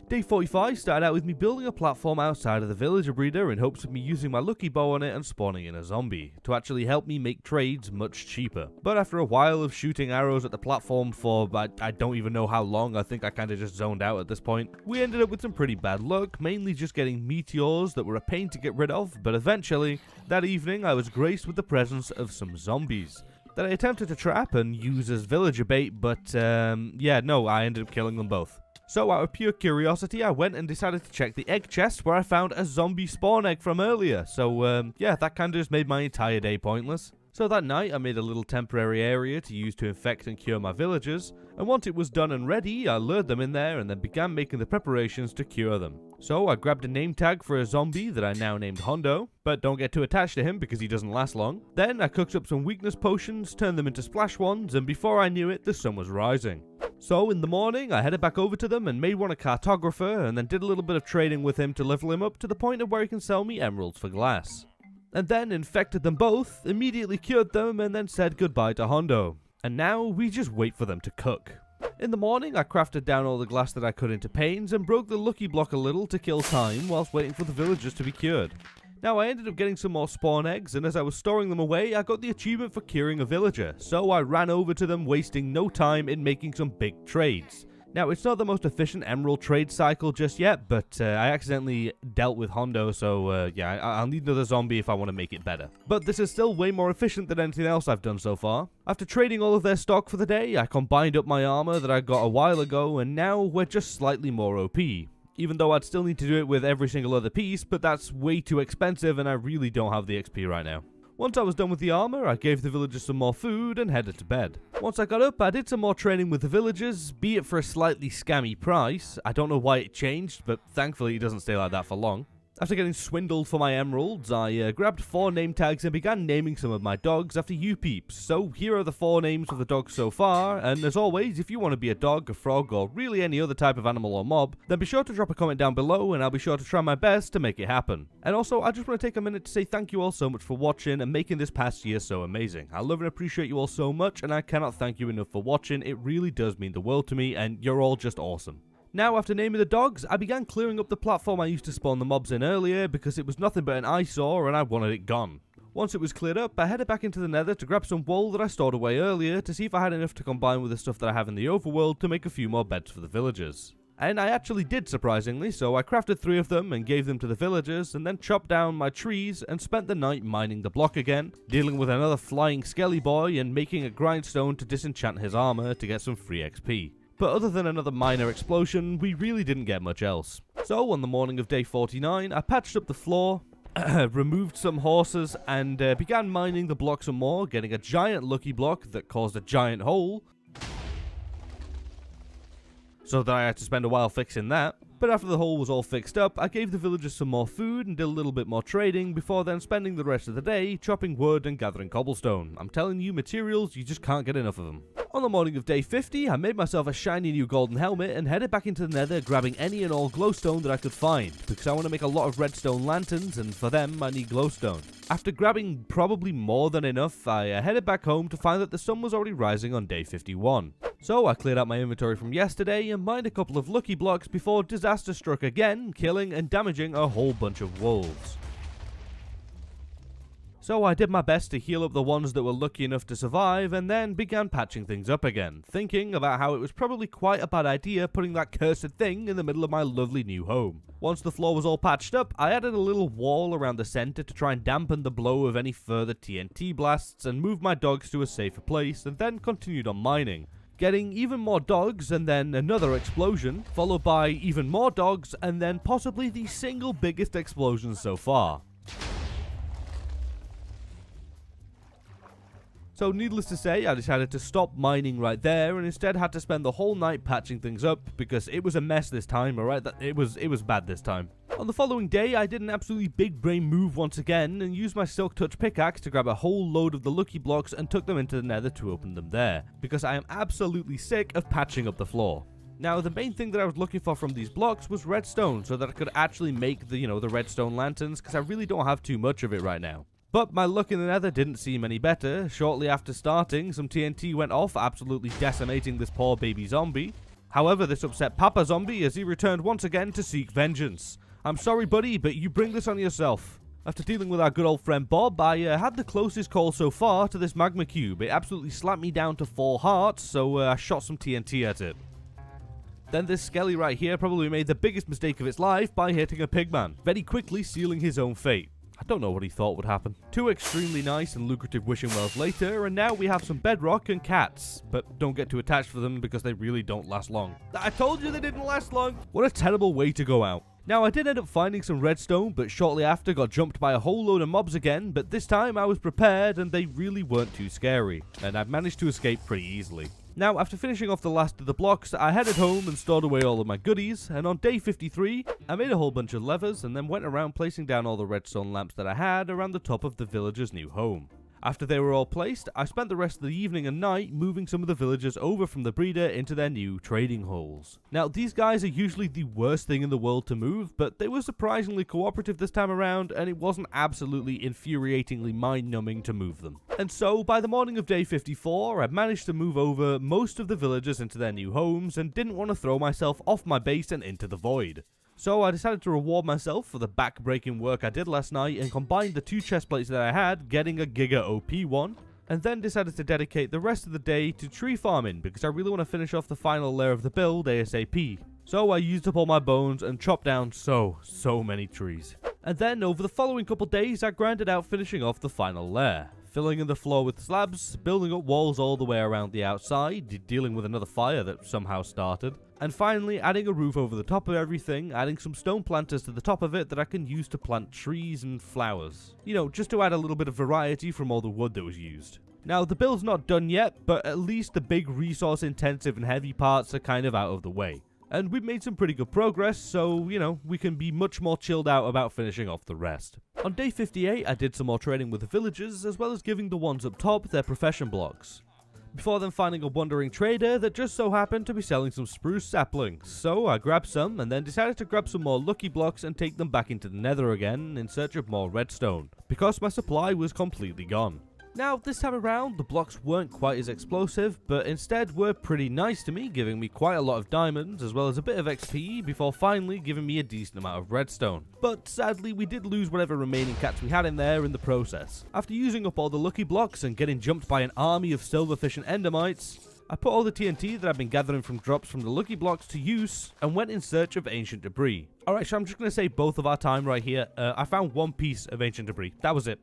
Day 45 started out with me building a platform outside of the villager breeder in hopes of me using my lucky bow on it and spawning in a zombie, to actually help me make trades much cheaper. But after a while of shooting arrows at the platform for I don't even know how long, I think I kinda just zoned out at this point, we ended up with some pretty bad luck, mainly just getting meteors that were a pain to get rid of, but eventually, that evening I was graced with the presence of some zombies that I attempted to trap and use as villager bait, but I ended up killing them both. So out of pure curiosity, I went and decided to check the egg chest where I found a zombie spawn egg from earlier. So that kind of just made my entire day pointless. So that night I made a little temporary area to use to infect and cure my villagers, and once it was done and ready, I lured them in there and then began making the preparations to cure them. So I grabbed a name tag for a zombie that I now named Hondo, but don't get too attached to him because he doesn't last long. Then I cooked up some weakness potions, turned them into splash ones, and before I knew it, the sun was rising. So in the morning, I headed back over to them and made one a cartographer, and then did a little bit of trading with him to level him up to the point of where he can sell me emeralds for glass. And then infected them both, immediately cured them, and then said goodbye to Hondo. And now we just wait for them to cook. In the morning, I crafted down all the glass that I could into panes and broke the lucky block a little to kill time whilst waiting for the villagers to be cured. Now I ended up getting some more spawn eggs, and as I was storing them away, I got the achievement for curing a villager, so I ran over to them, wasting no time in making some big trades. Now, it's not the most efficient emerald trade cycle just yet, but I accidentally dealt with Hondo, so I'll need another zombie if I want to make it better. But this is still way more efficient than anything else I've done so far. After trading all of their stock for the day, I combined up my armor that I got a while ago, and now we're just slightly more OP. Even though I'd still need to do it with every single other piece, but that's way too expensive and I really don't have the XP right now. Once I was done with the armor, I gave the villagers some more food and headed to bed. Once I got up, I did some more training with the villagers, be it for a slightly scammy price. I don't know why it changed, but thankfully it doesn't stay like that for long. After getting swindled for my emeralds, I grabbed 4 name tags and began naming some of my dogs after you peeps. So here are the 4 names of the dogs so far, and as always, if you want to be a dog, a frog, or really any other type of animal or mob, then be sure to drop a comment down below and I'll be sure to try my best to make it happen. And also, I just want to take a minute to say thank you all so much for watching and making this past year so amazing. I love and appreciate you all so much, and I cannot thank you enough for watching. It really does mean the world to me, and you're all just awesome. Now, after naming the dogs, I began clearing up the platform I used to spawn the mobs in earlier because it was nothing but an eyesore and I wanted it gone. Once it was cleared up, I headed back into the nether to grab some wool that I stored away earlier to see if I had enough to combine with the stuff that I have in the overworld to make a few more beds for the villagers. And I actually did, surprisingly, so I crafted 3 of them and gave them to the villagers and then chopped down my trees and spent the night mining the block again, dealing with another flying skelly boy and making a grindstone to disenchant his armor to get some free XP. But other than another minor explosion, we really didn't get much else. So on the morning of day 49, I patched up the floor, removed some horses, and began mining the block some more, getting a giant lucky block that caused a giant hole, so that I had to spend a while fixing that. But after the hole was all fixed up, I gave the villagers some more food and did a little bit more trading before then spending the rest of the day chopping wood and gathering cobblestone. I'm telling you, materials, you just can't get enough of them. On the morning of day 50, I made myself a shiny new golden helmet and headed back into the nether grabbing any and all glowstone that I could find, because I want to make a lot of redstone lanterns and for them I need glowstone. After grabbing probably more than enough, I headed back home to find that the sun was already rising on day 51. So I cleared out my inventory from yesterday and mined a couple of lucky blocks before disaster struck again, killing and damaging a whole bunch of wolves. So I did my best to heal up the ones that were lucky enough to survive and then began patching things up again, thinking about how it was probably quite a bad idea putting that cursed thing in the middle of my lovely new home. Once the floor was all patched up, I added a little wall around the center to try and dampen the blow of any further TNT blasts and moved my dogs to a safer place and then continued on mining, getting even more dogs and then another explosion, followed by even more dogs and then possibly the single biggest explosion so far. So needless to say, I decided to stop mining right there and instead had to spend the whole night patching things up because it was a mess this time, alright? It was bad this time. On the following day, I did an absolutely big brain move once again and used my Silk Touch pickaxe to grab a whole load of the lucky blocks and took them into the nether to open them there, because I am absolutely sick of patching up the floor. Now, the main thing that I was looking for from these blocks was redstone, so that I could actually make the redstone lanterns, because I really don't have too much of it right now. But my luck in the nether didn't seem any better. Shortly after starting, some TNT went off, absolutely decimating this poor baby zombie. However, this upset Papa Zombie as he returned once again to seek vengeance. I'm sorry, buddy, but you bring this on yourself. After dealing with our good old friend Bob, I had the closest call so far to this magma cube. It absolutely slapped me down to 4 hearts, so I shot some TNT at it. Then this skelly right here probably made the biggest mistake of its life by hitting a pigman, very quickly sealing his own fate. I don't know what he thought would happen. 2 extremely nice and lucrative wishing wells later, and now we have some bedrock and cats. But don't get too attached for them because they really don't last long. I told you they didn't last long! What a terrible way to go out. Now, I did end up finding some redstone, but shortly after got jumped by a whole load of mobs again, but this time I was prepared and they really weren't too scary, and I managed to escape pretty easily. Now, after finishing off the last of the blocks, I headed home and stored away all of my goodies, and on day 53, I made a whole bunch of levers and then went around placing down all the redstone lamps that I had around the top of the villager's new home. After they were all placed, I spent the rest of the evening and night moving some of the villagers over from the breeder into their new trading halls. Now, these guys are usually the worst thing in the world to move, but they were surprisingly cooperative this time around, and it wasn't absolutely infuriatingly mind-numbing to move them. And so, by the morning of day 54, I managed to move over most of the villagers into their new homes, and didn't want to throw myself off my base and into the void. So I decided to reward myself for the back-breaking work I did last night and combined the 2 chest plates that I had, getting a Giga OP one, and then decided to dedicate the rest of the day to tree farming because I really want to finish off the final layer of the build ASAP. So I used up all my bones and chopped down so many trees. And then over the following couple days I grinded out finishing off the final layer. Filling in the floor with slabs, building up walls all the way around the outside, dealing with another fire that somehow started, and finally adding a roof over the top of everything, adding some stone planters to the top of it that I can use to plant trees and flowers. You know, just to add a little bit of variety from all the wood that was used. Now, the build's not done yet, but at least the big resource intensive and heavy parts are kind of out of the way. And we've made some pretty good progress, so, you know, we can be much more chilled out about finishing off the rest. On day 58, I did some more trading with the villagers, as well as giving the ones up top their profession blocks. Before then finding a wandering trader that just so happened to be selling some spruce saplings, so I grabbed some and then decided to grab some more lucky blocks and take them back into the nether again in search of more redstone, because my supply was completely gone. Now, this time around, the blocks weren't quite as explosive, but instead were pretty nice to me, giving me quite a lot of diamonds, as well as a bit of XP, before finally giving me a decent amount of redstone. But sadly, we did lose whatever remaining cats we had in there in the process. After using up all the lucky blocks and getting jumped by an army of silverfish and endermites, I put all the TNT that I've been gathering from drops from the lucky blocks to use, and went in search of ancient debris. Alright, so I'm just going to save both of our time right here. I found 1 piece of ancient debris. That was it.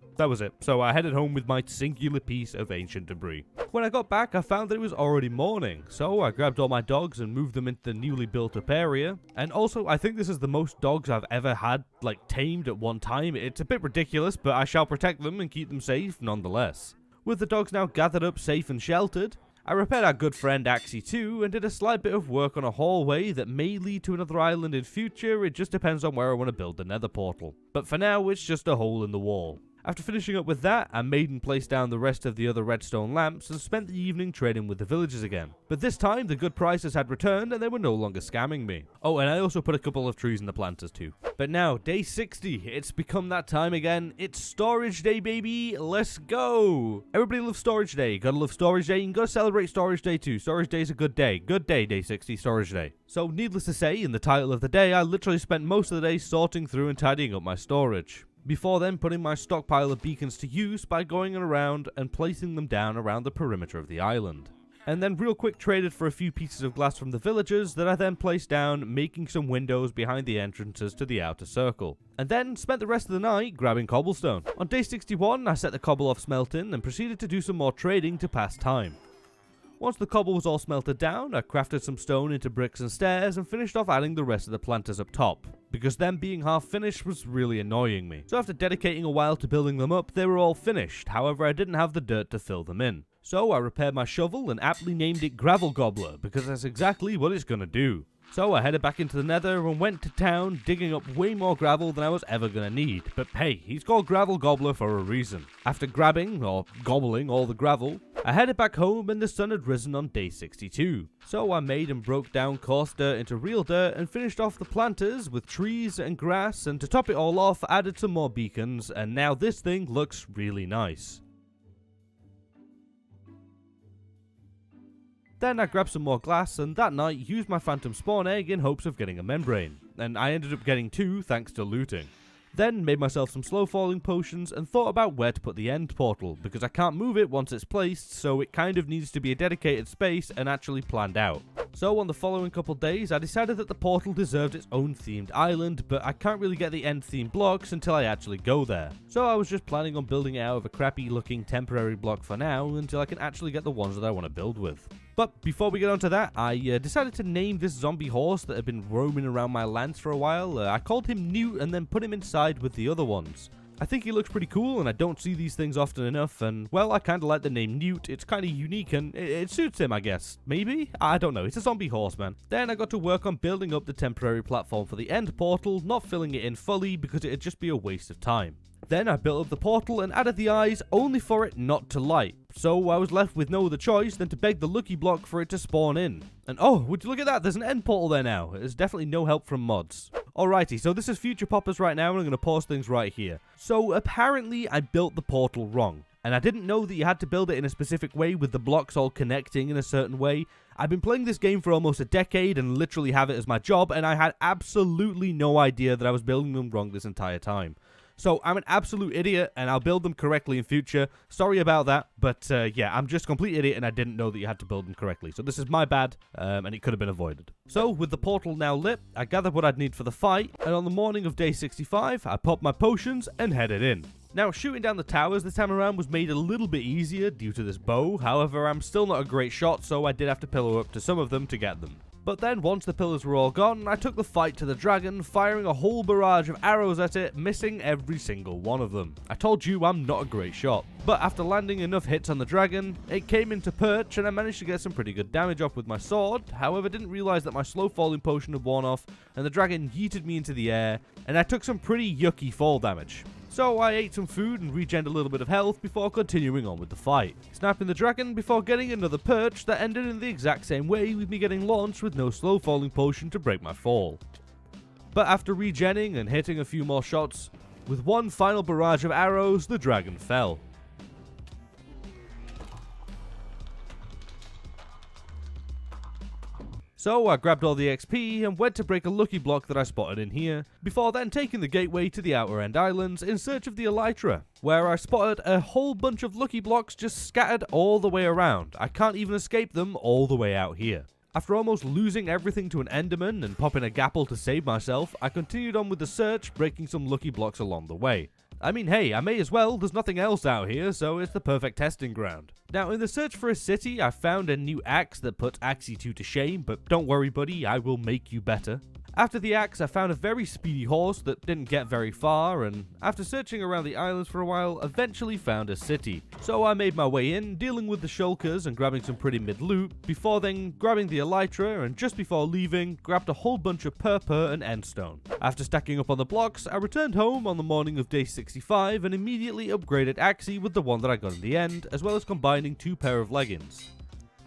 So I headed home with my singular piece of ancient debris. When I got back, I found that it was already morning, so I grabbed all my dogs and moved them into the newly built up area. And also, I think this is the most dogs I've ever had, like, tamed at one time. It's a bit ridiculous, but I shall protect them and keep them safe nonetheless. With the dogs now gathered up safe and sheltered, I repaired our good friend Axie 2 and did a slight bit of work on a hallway that may lead to another island in future. It just depends on where I want to build the nether portal. But for now, it's just a hole in the wall. After finishing up with that, I made and placed down the rest of the other redstone lamps and spent the evening trading with the villagers again. But this time, the good prices had returned and they were no longer scamming me. Oh, and I also put a couple of trees in the planters too. But now, day 60, it's become that time again. It's storage day, baby. Let's go. Everybody loves storage day. Gotta love storage day and gotta celebrate storage day too. Storage day is a good day. Good day, day 60, storage day. So needless to say, in the title of the day, I literally spent most of the day sorting through and tidying up my storage. Before then putting my stockpile of beacons to use by going around and placing them down around the perimeter of the island. And then real quick traded for a few pieces of glass from the villagers that I then placed down, making some windows behind the entrances to the outer circle. And then spent the rest of the night grabbing cobblestone. On day 61 I set the cobble off smelting and proceeded to do some more trading to pass time. Once the cobble was all smelted down, I crafted some stone into bricks and stairs and finished off adding the rest of the planters up top, because them being half finished was really annoying me. So after dedicating a while to building them up, they were all finished, however I didn't have the dirt to fill them in. So I repaired my shovel and aptly named it Gravel Gobbler, because that's exactly what it's gonna do. So I headed back into the nether and went to town digging up way more gravel than I was ever gonna need. But hey, he's called Gravel Gobbler for a reason. After grabbing, or gobbling, all the gravel, I headed back home and the sun had risen on day 62. So I made and broke down coarse dirt into real dirt and finished off the planters with trees and grass, and to top it all off, added some more beacons, and now this thing looks really nice. Then I grabbed some more glass and that night used my phantom spawn egg in hopes of getting a membrane, and I ended up getting 2 thanks to looting. Then made myself some slow falling potions and thought about where to put the end portal, because I can't move it once it's placed, so it kind of needs to be a dedicated space and actually planned out. So on the following couple days I decided that the portal deserved its own themed island, but I can't really get the end theme blocks until I actually go there. So I was just planning on building it out of a crappy looking temporary block for now until I can actually get the ones that I want to build with. But before we get on to that, I decided to name this zombie horse that had been roaming around my lands for a while. I called him Newt and then put him inside with the other ones. I think he looks pretty cool and I don't see these things often enough, and well, I kinda like the name Newt. It's kinda unique and it suits him, I guess. Maybe? I don't know, it's a zombie horse, man. Then I got to work on building up the temporary platform for the end portal, not filling it in fully because it'd just be a waste of time. Then I built up the portal and added the eyes, only for it not to light. So I was left with no other choice than to beg the lucky block for it to spawn in. And oh, would you look at that, there's an end portal there now. There's definitely no help from mods. Alrighty, so this is Future Poppers right now and I'm going to pause things right here. So apparently I built the portal wrong. And I didn't know that you had to build it in a specific way with the blocks all connecting in a certain way. I've been playing this game for almost a decade and literally have it as my job, and I had absolutely no idea that I was building them wrong this entire time. So I'm an absolute idiot and I'll build them correctly in future. Sorry about that, but yeah, I'm just a complete idiot and I didn't know that you had to build them correctly. So this is my bad, and it could have been avoided. So with the portal now lit, I gathered what I'd need for the fight, and on the morning of day 65, I popped my potions and headed in. Now, shooting down the towers this time around was made a little bit easier due to this bow. However, I'm still not a great shot, so I did have to pillar up to some of them to get them. But then, once the pillars were all gone, I took the fight to the dragon, firing a whole barrage of arrows at it, missing every single one of them. I told you I'm not a great shot. But after landing enough hits on the dragon, it came into perch and I managed to get some pretty good damage off with my sword. However, didn't realize that my slow falling potion had worn off and the dragon yeeted me into the air, and I took some pretty yucky fall damage. So I ate some food and regened a little bit of health before continuing on with the fight, snapping the dragon before getting another perch that ended in the exact same way, with me getting launched with no slow falling potion to break my fall. But after regenning and hitting a few more shots, with one final barrage of arrows, the dragon fell. So I grabbed all the XP and went to break a lucky block that I spotted in here, before then taking the gateway to the Outer End Islands in search of the Elytra, where I spotted a whole bunch of lucky blocks just scattered all the way around. I can't even escape them all the way out here. After almost losing everything to an Enderman and popping a gapple to save myself, I continued on with the search, breaking some lucky blocks along the way. I mean, hey, I may as well, there's nothing else out here, so it's the perfect testing ground. Now, in the search for a city, I found a new axe that puts Axie 2 to shame, but don't worry buddy, I will make you better. After the axe, I found a very speedy horse that didn't get very far, and after searching around the islands for a while, eventually found a city. So I made my way in, dealing with the shulkers and grabbing some pretty mid loot, before then grabbing the elytra, and just before leaving, grabbed a whole bunch of purple and endstone. After stacking up on the blocks, I returned home on the morning of day 65 and immediately upgraded Axie with the one that I got in the end, as well as combining 2 pair of leggings.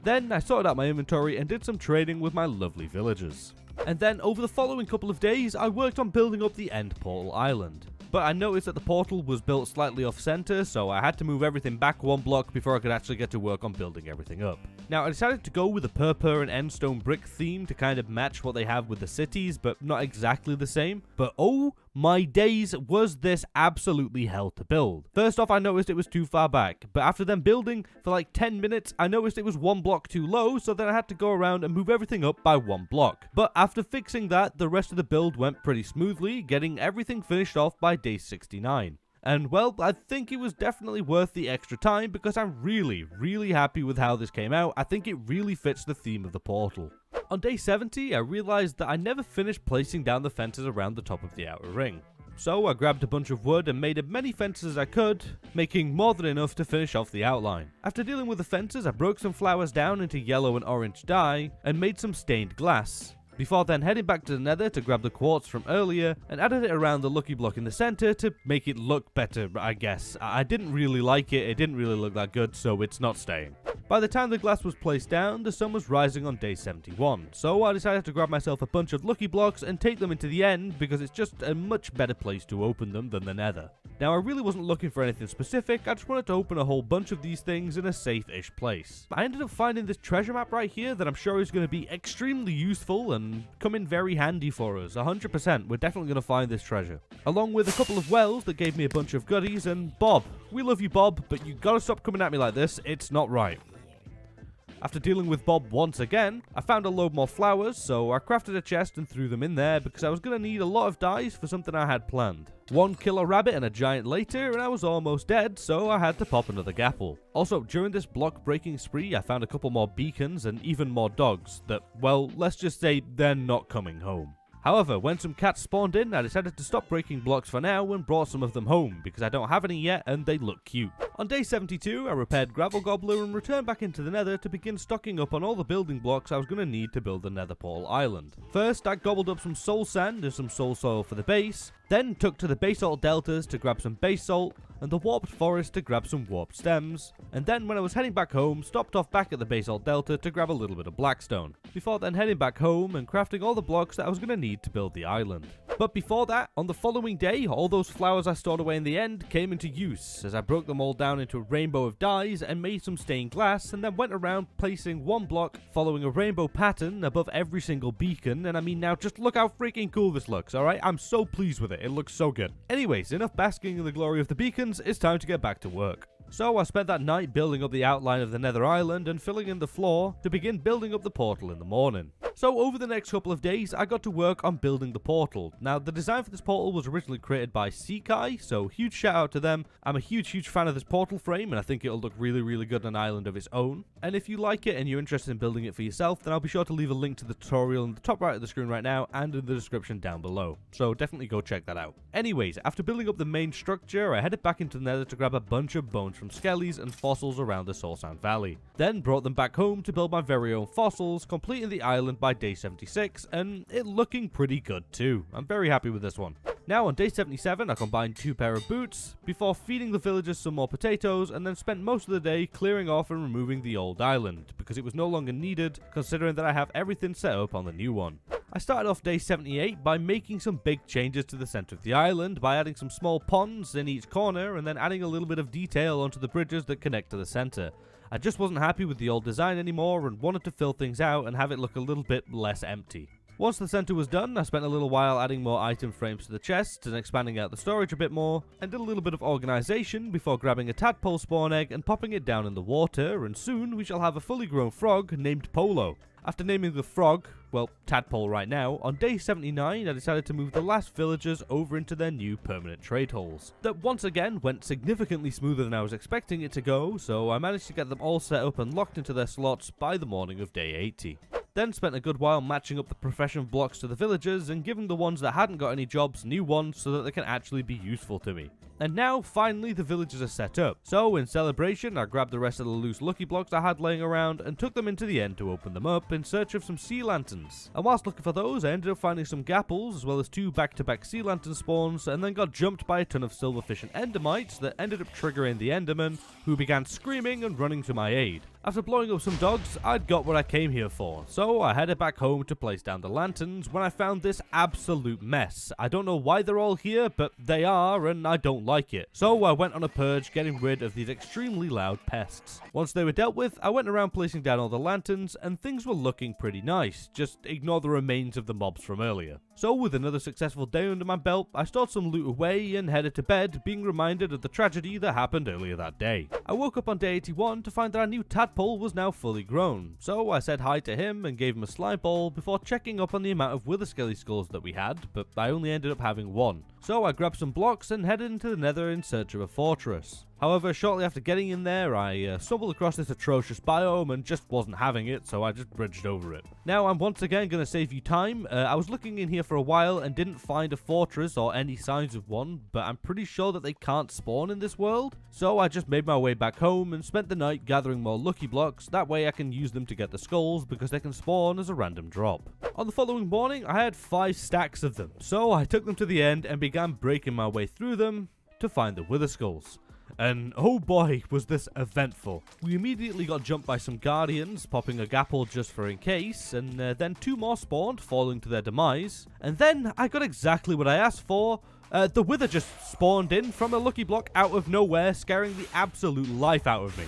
Then I sorted out my inventory and did some trading with my lovely villagers. And then over the following couple of days, I worked on building up the end portal island. But I noticed that the portal was built slightly off center, so I had to move everything back 1 block before I could actually get to work on building everything up. Now I decided to go with a purple and endstone brick theme to kind of match what they have with the cities, but not exactly the same. But oh my days, was this absolutely hell to build. First off, I noticed it was too far back, but after then building for like 10 minutes, I noticed it was 1 block too low, so then I had to go around and move everything up by 1 block. But after fixing that, the rest of the build went pretty smoothly, getting everything finished off by day 69. And well, I think it was definitely worth the extra time because I'm really happy with how this came out. I think it really fits the theme of the portal. On day 70, I realized that I never finished placing down the fences around the top of the outer ring. So I grabbed a bunch of wood and made as many fences as I could, making more than enough to finish off the outline. After dealing with the fences, I broke some flowers down into yellow and orange dye and made some stained glass, before then heading back to the nether to grab the quartz from earlier and added it around the lucky block in the center to make it look better, I guess. I didn't really like it didn't really look that good, so it's not staying. By the time the glass was placed down, the sun was rising on day 71, so I decided to grab myself a bunch of lucky blocks and take them into the end because it's just a much better place to open them than the nether. Now I really wasn't looking for anything specific, I just wanted to open a whole bunch of these things in a safe-ish place. I ended up finding this treasure map right here that I'm sure is going to be extremely useful and come in very handy for us. 100%, we're definitely going to find this treasure. Along with a couple of wells that gave me a bunch of goodies, and Bob. We love you, Bob, but you gotta stop coming at me like this, it's not right. After dealing with Bob once again, I found a load more flowers, so I crafted a chest and threw them in there because I was going to need a lot of dyes for something I had planned. One killer rabbit and a giant later, and I was almost dead, so I had to pop another gapple. Also, during this block breaking spree, I found a couple more beacons and even more dogs that, well, let's just say they're not coming home. However, when some cats spawned in, I decided to stop breaking blocks for now and brought some of them home because I don't have any yet and they look cute. On day 72, I repaired Gravel Gobbler and returned back into the nether to begin stocking up on all the building blocks I was going to need to build the nether portal island. First, I gobbled up some soul sand and some soul soil for the base, then took to the basalt deltas to grab some basalt, and the warped forest to grab some warped stems, and then when I was heading back home, stopped off back at the basalt delta to grab a little bit of blackstone, before then heading back home and crafting all the blocks that I was going to need to build the island. But before that, on the following day, all those flowers I stored away in the end came into use, as I broke them all down into a rainbow of dyes and made some stained glass, and then went around placing one block following a rainbow pattern above every single beacon, and I mean now just look how freaking cool this looks, alright? I'm so pleased with it, it looks so good. Anyways, enough basking in the glory of the beacons, it's time to get back to work. So I spent that night building up the outline of the nether island and filling in the floor to begin building up the portal in the morning. So over the next couple of days, I got to work on building the portal. Now, the design for this portal was originally created by Sekai, so huge shout out to them. I'm a huge fan of this portal frame, and I think it'll look really good on an island of its own. And if you like it and you're interested in building it for yourself, then I'll be sure to leave a link to the tutorial in the top right of the screen right now and in the description down below. So definitely go check that out. Anyways, after building up the main structure, I headed back into the nether to grab a bunch of bones from skellies and fossils around the Soul Sand Valley. Then brought them back home to build my very own fossils, completing the island by day 76, and it looking pretty good too. I'm very happy with this one. Now on day 77, I combined 2 pair of boots, before feeding the villagers some more potatoes, and then spent most of the day clearing off and removing the old island, because it was no longer needed, considering that I have everything set up on the new one. I started off day 78 by making some big changes to the center of the island by adding some small ponds in each corner and then adding a little bit of detail onto the bridges that connect to the center. I just wasn't happy with the old design anymore and wanted to fill things out and have it look a little bit less empty. Once the center was done, I spent a little while adding more item frames to the chests and expanding out the storage a bit more, and did a little bit of organization before grabbing a tadpole spawn egg and popping it down in the water, and soon we shall have a fully grown frog named Polo. After naming the frog, well, tadpole right now, on day 79 I decided to move the last villagers over into their new permanent trade halls. That once again went significantly smoother than I was expecting it to go, so I managed to get them all set up and locked into their slots by the morning of day 80. Then spent a good while matching up the profession blocks to the villagers and giving the ones that hadn't got any jobs new ones so that they can actually be useful to me. And now, finally, the villagers are set up. So, in celebration, I grabbed the rest of the loose lucky blocks I had laying around and took them into the end to open them up in search of some sea lanterns. And whilst looking for those, I ended up finding some gapples as well as 2 back-to-back sea lantern spawns, and then got jumped by a ton of silverfish and endermites that ended up triggering the enderman, who began screaming and running to my aid. After blowing up some dogs, I'd got what I came here for, so I headed back home to place down the lanterns when I found this absolute mess. I don't know why they're all here, but they are, and I don't like it. So I went on a purge getting rid of these extremely loud pests. Once they were dealt with, I went around placing down all the lanterns, and things were looking pretty nice. Just ignore the remains of the mobs from earlier. So with another successful day under my belt, I stored some loot away and headed to bed, being reminded of the tragedy that happened earlier that day. I woke up on day 81 to find that our new tadpole was now fully grown, so I said hi to him and gave him a slime ball before checking up on the amount of wither skelly skulls that we had, but I only ended up having 1. So I grabbed some blocks and headed into the nether in search of a fortress. However, shortly after getting in there, I stumbled across this atrocious biome and just wasn't having it, so I just bridged over it. Now, I'm once again going to save you time. I was looking in here for a while and didn't find a fortress or any signs of one, but I'm pretty sure that they can't spawn in this world. So I just made my way back home and spent the night gathering more lucky blocks. That way I can use them to get the skulls because they can spawn as a random drop. On the following morning, I had 5 stacks of them, so I took them to the end and began breaking my way through them to find the wither skulls. And oh boy, was this eventful. We immediately got jumped by some guardians, popping a gapple just for in case, and then 2 more spawned, falling to their demise. And then I got exactly what I asked for. The wither just spawned in from a lucky block out of nowhere, scaring the absolute life out of me.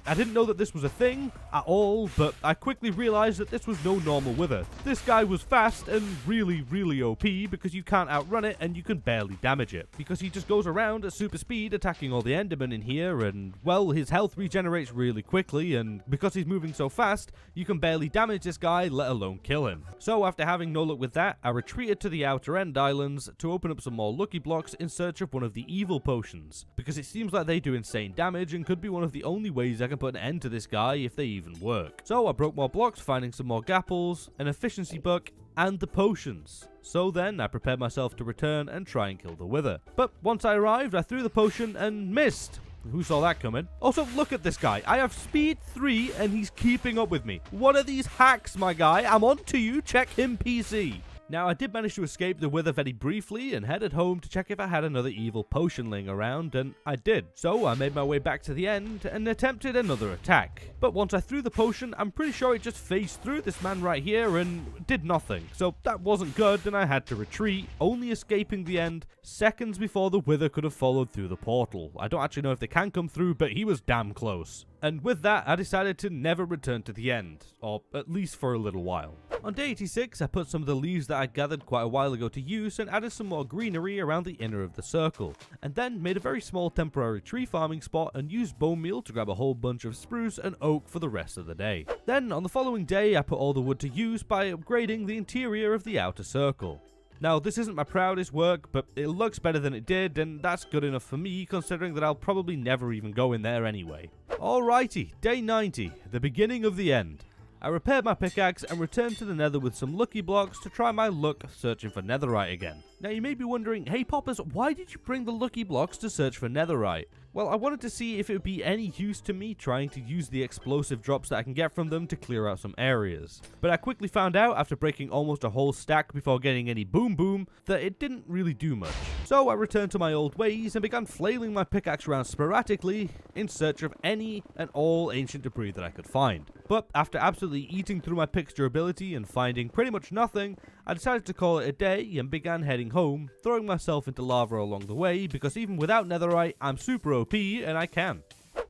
I didn't know that this was a thing at all, but I quickly realized that this was no normal wither. This guy was fast and really, really OP because you can't outrun it and you can barely damage it. Because he just goes around at super speed attacking all the endermen in here, and well, his health regenerates really quickly, and because he's moving so fast, you can barely damage this guy, let alone kill him. So after having no luck with that, I retreated to the outer end islands to open up some more lucky blocks in search of one of the evil potions, because it seems like they do insane damage and could be one of the only ways I can put an end to this guy if they even work. So I broke more blocks, finding some more gapples, an efficiency book, and the potions. So then I prepared myself to return and try and kill the wither. But once I arrived, I threw the potion and missed. Who saw that coming? Also, look at this guy. I have speed 3 and he's keeping up with me. What are these hacks, my guy? I'm on to you. Check him PC. Now, I did manage to escape the wither very briefly and headed home to check if I had another evil potion laying around, and I did. So I made my way back to the end and attempted another attack. But once I threw the potion, I'm pretty sure it just phased through this man right here and did nothing. So that wasn't good and I had to retreat, only escaping the end seconds before the wither could have followed through the portal. I don't actually know if they can come through, but he was damn close. And with that, I decided to never return to the end, or at least for a little while. On day 86, I put some of the leaves that I gathered quite a while ago to use and added some more greenery around the inner of the circle, and then made a very small temporary tree farming spot and used bone meal to grab a whole bunch of spruce and oak for the rest of the day. Then, on the following day, I put all the wood to use by upgrading the interior of the outer circle. Now, this isn't my proudest work, but it looks better than it did, and that's good enough for me, considering that I'll probably never even go in there anyway. Alrighty, day 90, the beginning of the end. I repaired my pickaxe and returned to the nether with some lucky blocks to try my luck searching for netherite again. Now you may be wondering, hey Poppers, why did you bring the lucky blocks to search for netherite? Well, I wanted to see if it would be any use to me trying to use the explosive drops that I can get from them to clear out some areas. But I quickly found out, after breaking almost a whole stack before getting any boom boom, that it didn't really do much. So I returned to my old ways and began flailing my pickaxe around sporadically in search of any and all ancient debris that I could find. But after absolutely eating through my pick's durability and finding pretty much nothing, I decided to call it a day and began heading home, throwing myself into lava along the way because even without netherite, I'm super OP and I can.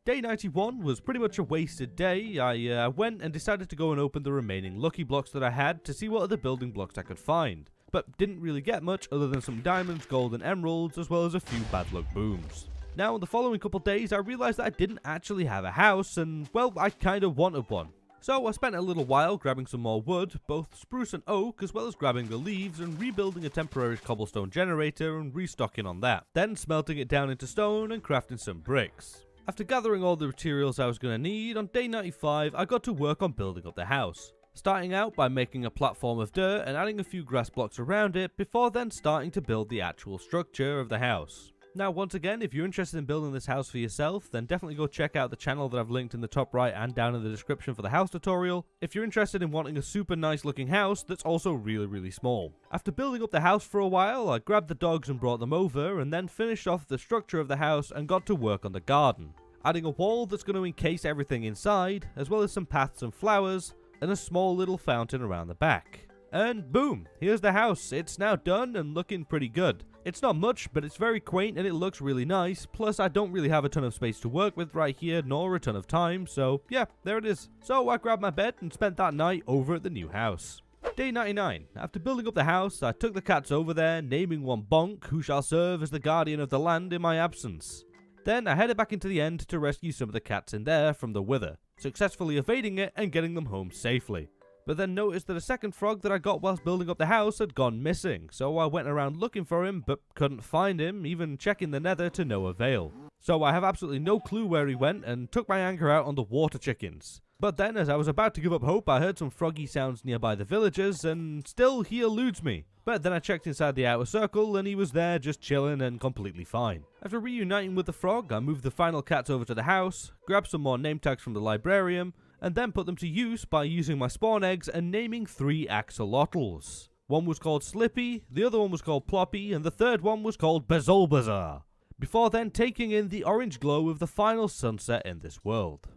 Day 91 was pretty much a wasted day. I went and decided to go and open the remaining lucky blocks that I had to see what other building blocks I could find, but didn't really get much other than some diamonds, gold and emeralds, as well as a few bad luck booms. Now, in the following couple days, I realized that I didn't actually have a house, and well, I kind of wanted one. So I spent a little while grabbing some more wood, both spruce and oak, as well as grabbing the leaves and rebuilding a temporary cobblestone generator and restocking on that. Then smelting it down into stone and crafting some bricks. After gathering all the materials I was going to need, on day 95 I got to work on building up the house. Starting out by making a platform of dirt and adding a few grass blocks around it, before then starting to build the actual structure of the house. Now, once again, if you're interested in building this house for yourself, then definitely go check out the channel that I've linked in the top right and down in the description for the house tutorial, if you're interested in wanting a super nice looking house that's also really small. After building up the house for a while, I grabbed the dogs and brought them over, and then finished off the structure of the house and got to work on the garden. Adding a wall that's going to encase everything inside, as well as some paths and flowers, and a small little fountain around the back. And boom, here's the house. It's now done and looking pretty good. It's not much, but it's very quaint and it looks really nice. Plus, I don't really have a ton of space to work with right here, nor a ton of time, so yeah, there it is. So I grabbed my bed and spent that night over at the new house. Day 99. After building up the house, I took the cats over there, naming one Bonk, who shall serve as the guardian of the land in my absence. Then I headed back into the end to rescue some of the cats in there from the wither, successfully evading it and getting them home safely. But then noticed that a second frog that I got whilst building up the house had gone missing, so I went around looking for him but couldn't find him, even checking the nether to no avail. So I have absolutely no clue where he went and took my anger out on the water chickens. But then, as I was about to give up hope, I heard some froggy sounds nearby the villagers, and still he eludes me. But then I checked inside the outer circle, and he was there just chilling and completely fine. After reuniting with the frog, I moved the final cats over to the house, grabbed some more name tags from the librarian, and then put them to use by using my spawn eggs and naming 3 axolotls. One was called Slippy, the other one was called Ploppy, and the third one was called Bazulbazar. Before then taking in the orange glow of the final sunset in this world.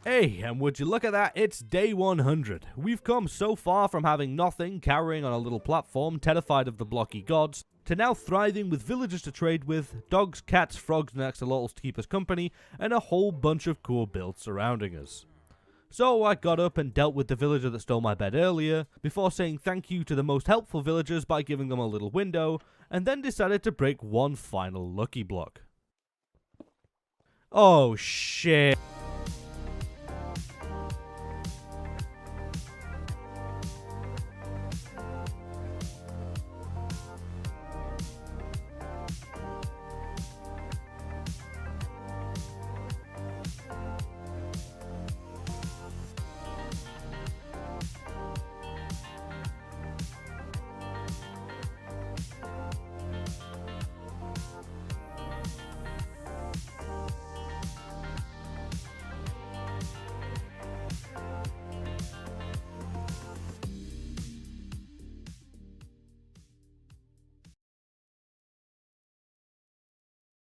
Hey, and would you look at that, it's day 100. We've come so far from having nothing, carrying on a little platform, terrified of the blocky gods, to now thriving with villagers to trade with, dogs, cats, frogs, and axolotls to keep us company, and a whole bunch of cool builds surrounding us. So I got up and dealt with the villager that stole my bed earlier, before saying thank you to the most helpful villagers by giving them a little window, and then decided to break one final lucky block. Oh shit.